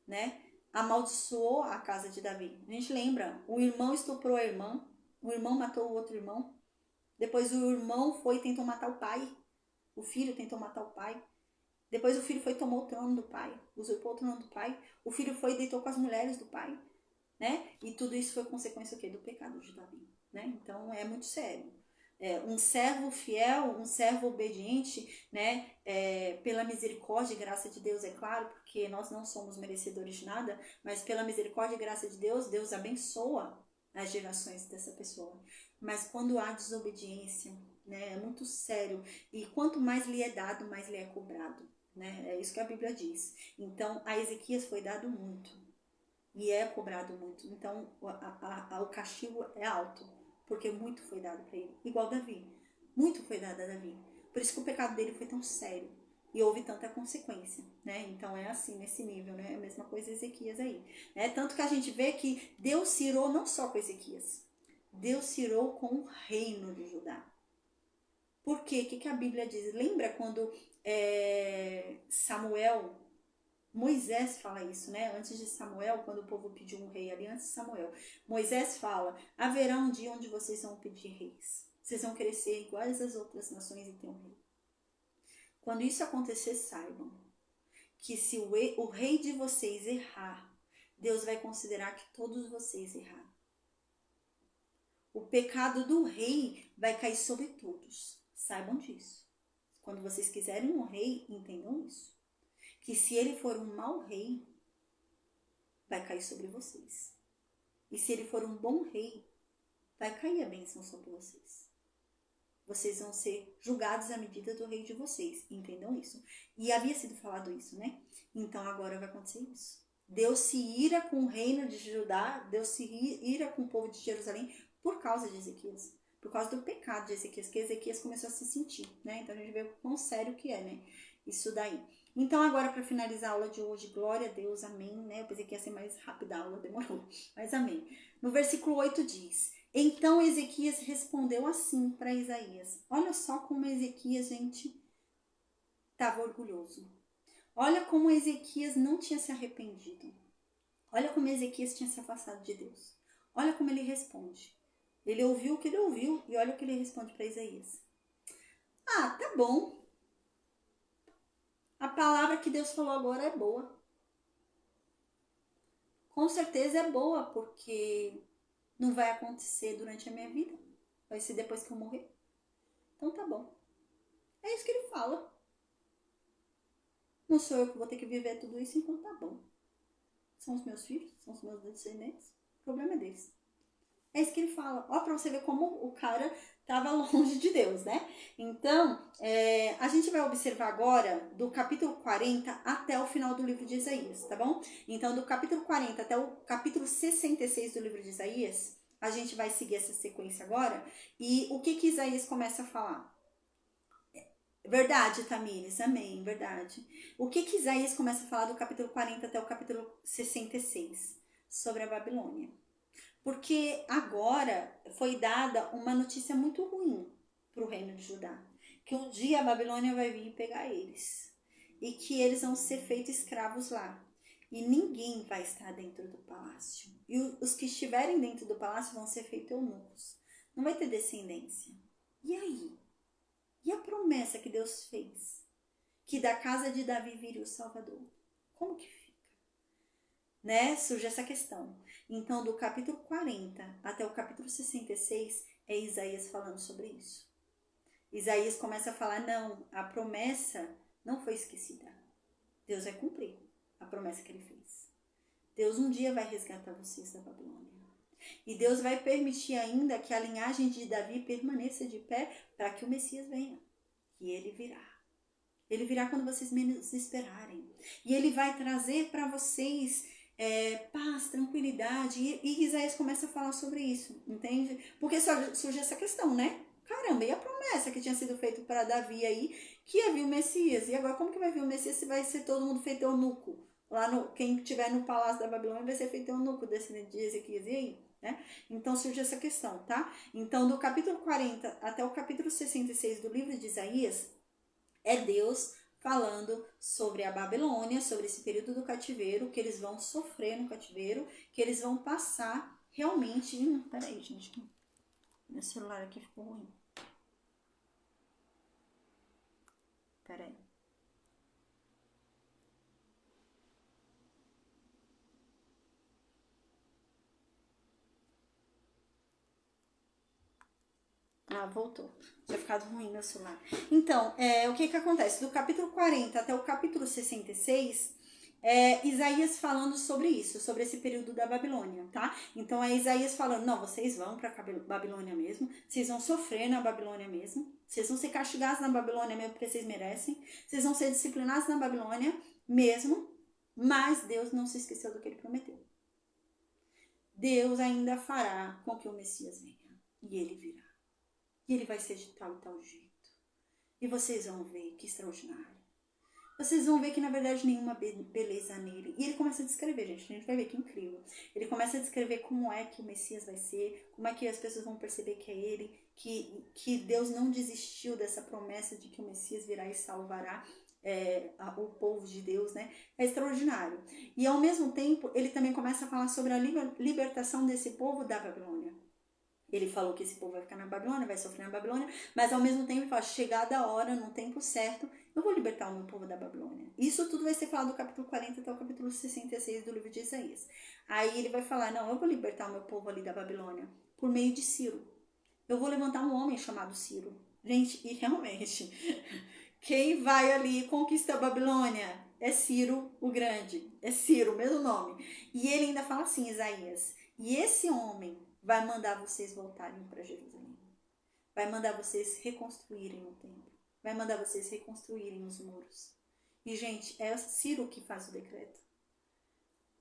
né? Amaldiçoou a casa de Davi. A gente lembra, o irmão estuprou a irmã, o irmão matou o outro irmão. Depois o irmão foi e tentou matar o pai. O filho tentou matar o pai. Depois o filho foi e tomou o trono do pai. Usurpou o trono do pai. O filho foi e deitou com as mulheres do pai. Né? E tudo isso foi consequência do quê? Do pecado de Davi. Né? Então é muito sério. Um servo fiel, um servo obediente, né? Pela misericórdia e graça de Deus, é claro, porque nós não somos merecedores de nada, mas pela misericórdia e graça de Deus, Deus abençoa as gerações dessa pessoa. Mas quando há desobediência, né, é muito sério. E quanto mais lhe é dado, mais lhe é cobrado. Né? É isso que a Bíblia diz. Então, a Ezequias foi dado muito. E é cobrado muito. Então, o castigo é alto. Porque muito foi dado para ele. Igual Davi. Muito foi dado a Davi. Por isso que o pecado dele foi tão sério. E houve tanta consequência, né? Então é assim, nesse nível, né? É a mesma coisa Ezequias aí. Né? Tanto que a gente vê que Deus se irou não só com Ezequias. Deus se irou com o reino de Judá. Por quê? O que a Bíblia diz? Lembra quando Moisés fala isso, né? Antes de Samuel, quando o povo pediu um rei ali, antes de Samuel, Moisés fala: haverá um dia onde vocês vão pedir reis. Vocês vão querer ser iguais às outras nações e ter um rei. Quando isso acontecer, saibam que se o rei de vocês errar, Deus vai considerar que todos vocês erraram. O pecado do rei vai cair sobre todos. Saibam disso. Quando vocês quiserem um rei, entendam isso. Que se ele for um mau rei, vai cair sobre vocês. E se ele for um bom rei, vai cair a bênção sobre vocês. Vocês vão ser julgados à medida do rei de vocês. Entendam isso. E havia sido falado isso, né? Então agora vai acontecer isso. Deus se ira com o reino de Judá, Deus se ira com o povo de Jerusalém por causa de Ezequias. Por causa do pecado de Ezequias, que Ezequias começou a se sentir, né? Então a gente vê o quão sério que é, né? Isso daí. Então agora para finalizar a aula de hoje, glória a Deus, amém, né? Eu pensei que ia ser mais rápida a aula, demorou, mas amém. No versículo 8 diz: então Ezequias respondeu assim para Isaías. Olha só como Ezequias, gente, estava orgulhoso. Olha como Ezequias não tinha se arrependido. Olha como Ezequias tinha se afastado de Deus. Olha como ele responde. Ele ouviu o que ele ouviu e olha o que ele responde para Isaías. Ah, tá bom. A palavra que Deus falou agora é boa. Com certeza é boa, porque não vai acontecer durante a minha vida. Vai ser depois que eu morrer. Então tá bom. É isso que ele fala. Não sou eu que vou ter que viver tudo isso, então tá bom. São os meus filhos, são os meus descendentes. O problema é deles. É isso que ele fala. Ó, pra você ver como o cara estava longe de Deus, né? Então, a gente vai observar agora do capítulo 40 até o final do livro de Isaías, tá bom? Então, do capítulo 40 até o capítulo 66 do livro de Isaías, a gente vai seguir essa sequência agora. E o que Isaías começa a falar? Verdade, Tamires, amém, verdade. O que Isaías começa a falar do capítulo 40 até o capítulo 66? Sobre a Babilônia. Porque agora foi dada uma notícia muito ruim para o reino de Judá. Que um dia a Babilônia vai vir pegar eles. E que eles vão ser feitos escravos lá. e ninguém vai estar dentro do palácio. E os que estiverem dentro do palácio vão ser feitos eunucos. Não vai ter descendência. E aí? E a promessa que Deus fez? Que da casa de Davi viria o Salvador. Como que fica? Né? Surge essa questão. Então, do capítulo 40 até o capítulo 66, é Isaías falando sobre isso. Isaías começa a falar, não, a promessa não foi esquecida. Deus vai cumprir a promessa que ele fez. Deus um dia vai resgatar vocês da Babilônia. E Deus vai permitir ainda que a linhagem de Davi permaneça de pé para que o Messias venha. E ele virá. Ele virá quando vocês menos esperarem. E ele vai trazer para vocês paz, tranquilidade. E Isaías começa a falar sobre isso, entende? Porque surge essa questão, né? Caramba, e a promessa que tinha sido feita para Davi aí, que ia vir o Messias? E agora como que vai vir o Messias se vai ser todo mundo feito eunuco? Quem estiver no palácio da Babilônia vai ser feito eunuco, descendente de Ezequias. E aí? Né? Então surge essa questão, tá? Então do capítulo 40 até o capítulo 66 do livro de Isaías, é Deus falando sobre a Babilônia, sobre esse período do cativeiro, que eles vão sofrer no cativeiro, que eles vão passar realmente... Peraí, gente, meu celular aqui ficou ruim. Peraí. Voltou. Tinha ficado ruim meu celular. Então, o que acontece? Do capítulo 40 até o capítulo 66, Isaías falando sobre isso, sobre esse período da Babilônia, tá? Então, é Isaías falando, não, vocês vão pra Babilônia mesmo, vocês vão sofrer na Babilônia mesmo, vocês vão ser castigados na Babilônia mesmo porque vocês merecem, vocês vão ser disciplinados na Babilônia mesmo, mas Deus não se esqueceu do que ele prometeu. Deus ainda fará com que o Messias venha, e ele virá. E ele vai ser de tal e tal jeito. E vocês vão ver que extraordinário. Vocês vão ver que na verdade nenhuma beleza nele. E ele começa a descrever, gente. A gente vai ver que incrível. Ele começa a descrever como é que o Messias vai ser, como é que as pessoas vão perceber que é ele, que Deus não desistiu dessa promessa de que o Messias virá e salvará o povo de Deus, né? É extraordinário. E ao mesmo tempo, ele também começa a falar sobre a libertação desse povo da Babilônia. Ele falou que esse povo vai ficar na Babilônia, vai sofrer na Babilônia, mas ao mesmo tempo ele fala, chegada a hora, no tempo certo, eu vou libertar o meu povo da Babilônia. Isso tudo vai ser falado do capítulo 40 até o capítulo 66 do livro de Isaías. Aí ele vai falar, não, eu vou libertar o meu povo ali da Babilônia por meio de Ciro. Eu vou levantar um homem chamado Ciro. Gente, e realmente, quem vai ali e conquista a Babilônia é Ciro o Grande. É Ciro, mesmo nome. E ele ainda fala assim, Isaías, e esse homem vai mandar vocês voltarem para Jerusalém. Vai mandar vocês reconstruírem o templo. Vai mandar vocês reconstruírem os muros. E, gente, é Ciro que faz o decreto.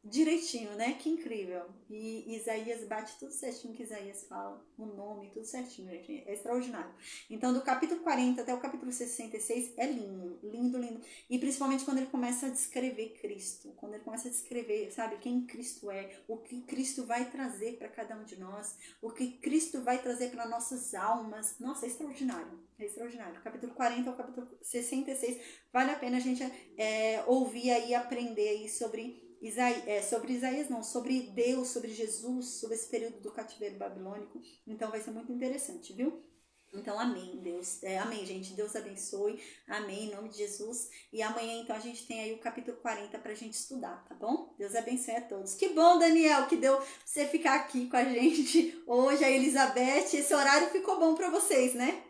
Direitinho, né? Que incrível. E Isaías bate tudo certinho que Isaías fala. O nome, tudo certinho, gente. É extraordinário. Então, do capítulo 40 até o capítulo 66 é lindo, lindo, lindo. E principalmente quando ele começa a descrever Cristo. Quando ele começa a descrever, sabe, quem Cristo é. O que Cristo vai trazer para cada um de nós. O que Cristo vai trazer para nossas almas. Nossa, é extraordinário. É extraordinário. Capítulo 40 ao capítulo 66. Vale a pena a gente ouvir aí, aprender aí sobre Isaías não, sobre Deus, sobre Jesus, sobre esse período do cativeiro babilônico. Então vai ser muito interessante, viu? Então, amém, Deus. Amém, gente. Deus abençoe. Amém, em nome de Jesus. E amanhã, então, a gente tem aí o capítulo 40 pra gente estudar, tá bom? Deus abençoe a todos. Que bom, Daniel, que deu pra você ficar aqui com a gente hoje, a Elizabeth. Esse horário ficou bom pra vocês, né?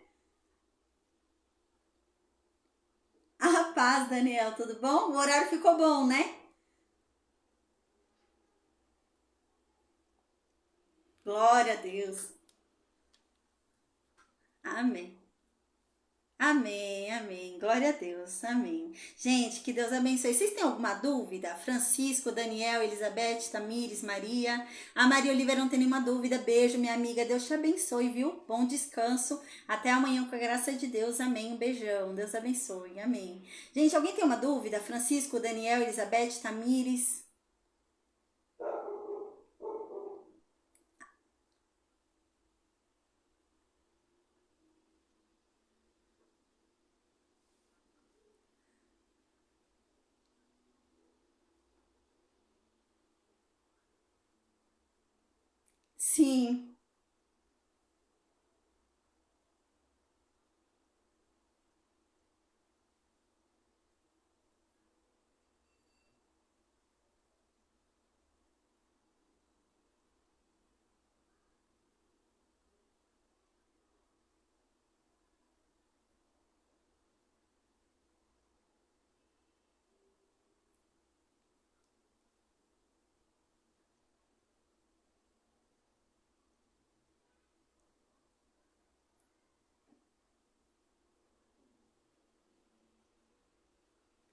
A paz, Daniel, tudo bom? O horário ficou bom, né? Glória a Deus. Amém. Amém, amém. Glória a Deus. Amém. Gente, que Deus abençoe. Vocês têm alguma dúvida? Francisco, Daniel, Elizabeth, Tamires, Maria. A Maria Oliveira não tem nenhuma dúvida. Beijo, minha amiga. Deus te abençoe, viu? Bom descanso. Até amanhã com a graça de Deus. Amém. Um beijão. Deus abençoe. Amém. Gente, alguém tem uma dúvida? Francisco, Daniel, Elizabeth, Tamires. Sim,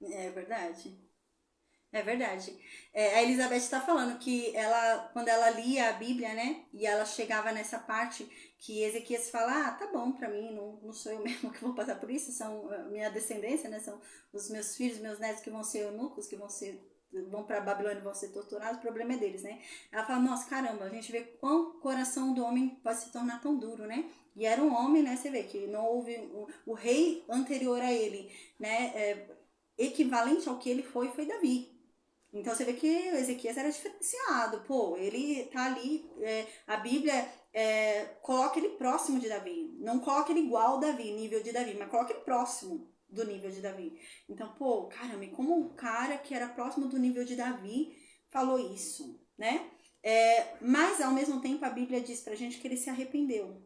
é verdade. É verdade. A Elizabeth está falando que ela, quando ela lia a Bíblia, né, e ela chegava nessa parte que Ezequias fala, ah, tá bom pra mim, não sou eu mesmo que vou passar por isso, são minha descendência, né, são os meus filhos, meus netos que vão ser eunucos, que vão para Babilônia e vão ser torturados, o problema é deles, né? Ela fala, nossa, caramba, a gente vê quão o coração do homem pode se tornar tão duro, né? E era um homem, né? Você vê que não houve o rei anterior a ele, né? Equivalente ao que ele foi Davi. Então você vê que Ezequias era diferenciado. Pô, ele tá ali, a Bíblia coloca ele próximo de Davi. Não coloca ele igual ao Davi, nível de Davi, mas coloca ele próximo do nível de Davi. Então, pô, caramba, e como um cara que era próximo do nível de Davi falou isso, né? Mas ao mesmo tempo a Bíblia diz pra gente que ele se arrependeu.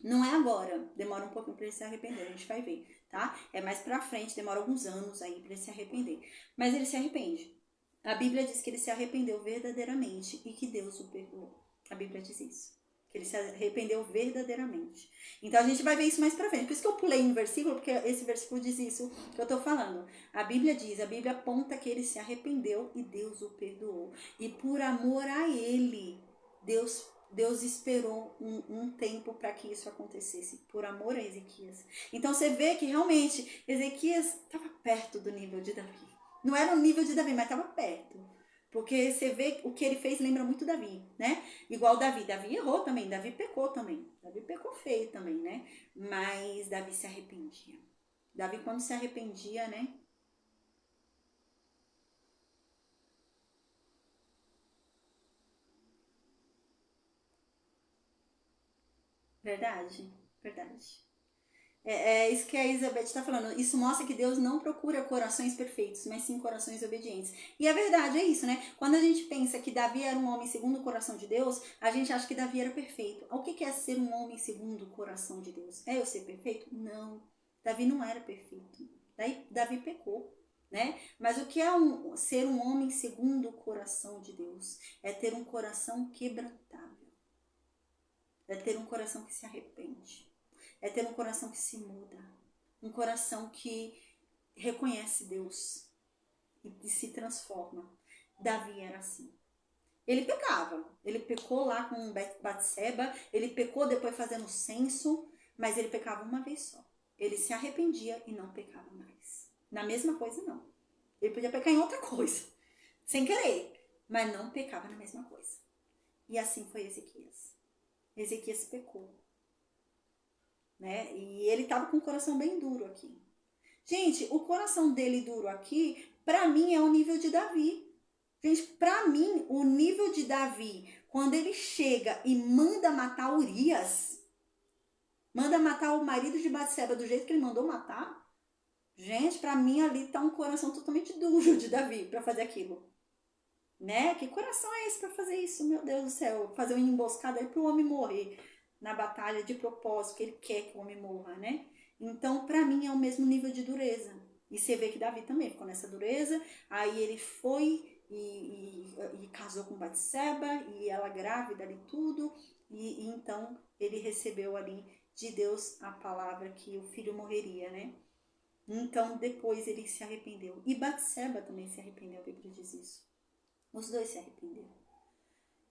Não é agora, demora um pouquinho para ele se arrepender, a gente vai ver, tá? É mais pra frente, demora alguns anos aí para ele se arrepender. Mas ele se arrepende. A Bíblia diz que ele se arrependeu verdadeiramente e que Deus o perdoou. A Bíblia diz isso. Que ele se arrependeu verdadeiramente. Então a gente vai ver isso mais pra frente. Por isso que eu pulei um versículo, porque esse versículo diz isso que eu tô falando. A Bíblia diz, a Bíblia aponta que ele se arrependeu e Deus o perdoou. E por amor a ele, Deus esperou um tempo para que isso acontecesse, por amor a Ezequias. Então você vê que realmente Ezequias estava perto do nível de Davi. Não era o nível de Davi, mas estava perto. Porque você vê o que ele fez lembra muito Davi, né? Igual Davi. Davi errou também, Davi pecou também. Davi pecou feio também, né? Mas Davi se arrependia. Davi, quando se arrependia, né? Verdade, verdade. É isso que a Elizabeth está falando. Isso mostra que Deus não procura corações perfeitos, mas sim corações obedientes. E a verdade é isso, né? Quando a gente pensa que Davi era um homem segundo o coração de Deus, a gente acha que Davi era perfeito. O que é ser um homem segundo o coração de Deus? É eu ser perfeito? Não. Davi não era perfeito. Davi pecou. Né? Mas o que é ser um homem segundo o coração de Deus? É ter um coração quebrantável. É ter um coração que se arrepende. É ter um coração que se muda. Um coração que reconhece Deus e se transforma. Davi era assim. Ele pecava. Ele pecou lá com Batseba. Ele pecou depois fazendo censo. Mas ele pecava uma vez só. Ele se arrependia e não pecava mais. Na mesma coisa, não. Ele podia pecar em outra coisa. Sem querer. Mas não pecava na mesma coisa. E assim foi Ezequias. Ezequias pecou, né? E ele tava com o coração bem duro aqui. Gente, o coração dele duro aqui, pra mim é o nível de Davi. Gente, pra mim, o nível de Davi, quando ele chega e manda matar Urias, manda matar o marido de Batseba do jeito que ele mandou matar, gente, pra mim ali tá um coração totalmente duro de Davi pra fazer aquilo. Né? Que coração é esse pra fazer isso? Meu Deus do céu, fazer uma emboscada aí pro homem morrer na batalha de propósito, que ele quer que o homem morra, né? Então, pra mim, é o mesmo nível de dureza. E você vê que Davi também ficou nessa dureza. Aí ele foi e casou com Batseba, e ela grávida ali tudo. E então ele recebeu ali de Deus a palavra que o filho morreria, né? Então depois ele se arrependeu. E Batseba também se arrependeu, a Bíblia diz isso. Os dois se arrependeram.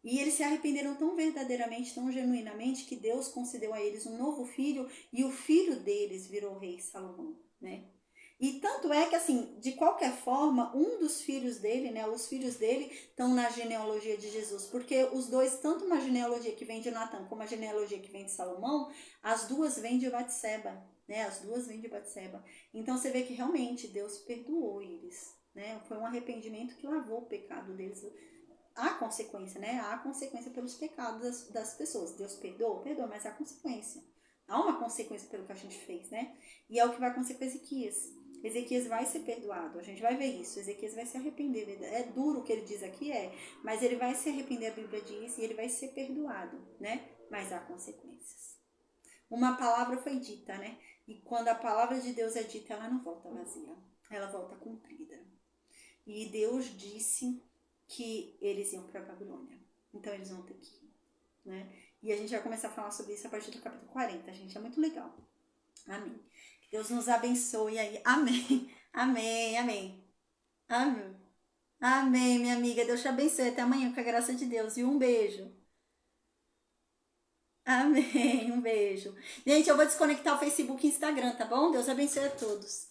E eles se arrependeram tão verdadeiramente, tão genuinamente, que Deus concedeu a eles um novo filho e o filho deles virou o rei Salomão, né? E tanto é que, assim, de qualquer forma, um dos filhos dele, né, os filhos dele estão na genealogia de Jesus, porque os dois, tanto uma genealogia que vem de Natan como a genealogia que vem de Salomão, as duas vêm de Batseba, né, as duas vêm de Batseba. Então você vê que realmente Deus perdoou eles, né, foi um arrependimento que lavou o pecado deles há consequência, né? Há consequência pelos pecados das pessoas. Deus perdoa? Perdoa, mas há consequência. Há uma consequência pelo que a gente fez, né? E é o que vai acontecer com Ezequias. Ezequias vai ser perdoado, a gente vai ver isso. Ezequias vai se arrepender. É duro o que ele diz aqui, mas ele vai se arrepender, a Bíblia diz, e ele vai ser perdoado, né? Mas há consequências. Uma palavra foi dita, né? E quando a palavra de Deus é dita, ela não volta vazia, ela volta cumprida. E Deus disse que eles iam para a Babilônia. Então eles vão ter que ir, né? E a gente vai começar a falar sobre isso a partir do capítulo 40, gente. É muito legal. Amém. Que Deus nos abençoe aí. Amém. Amém, amém. Amém. Amém, minha amiga. Deus te abençoe. Até amanhã, com a graça de Deus. E um beijo. Amém. Um beijo. Gente, eu vou desconectar o Facebook e Instagram, tá bom? Deus abençoe a todos.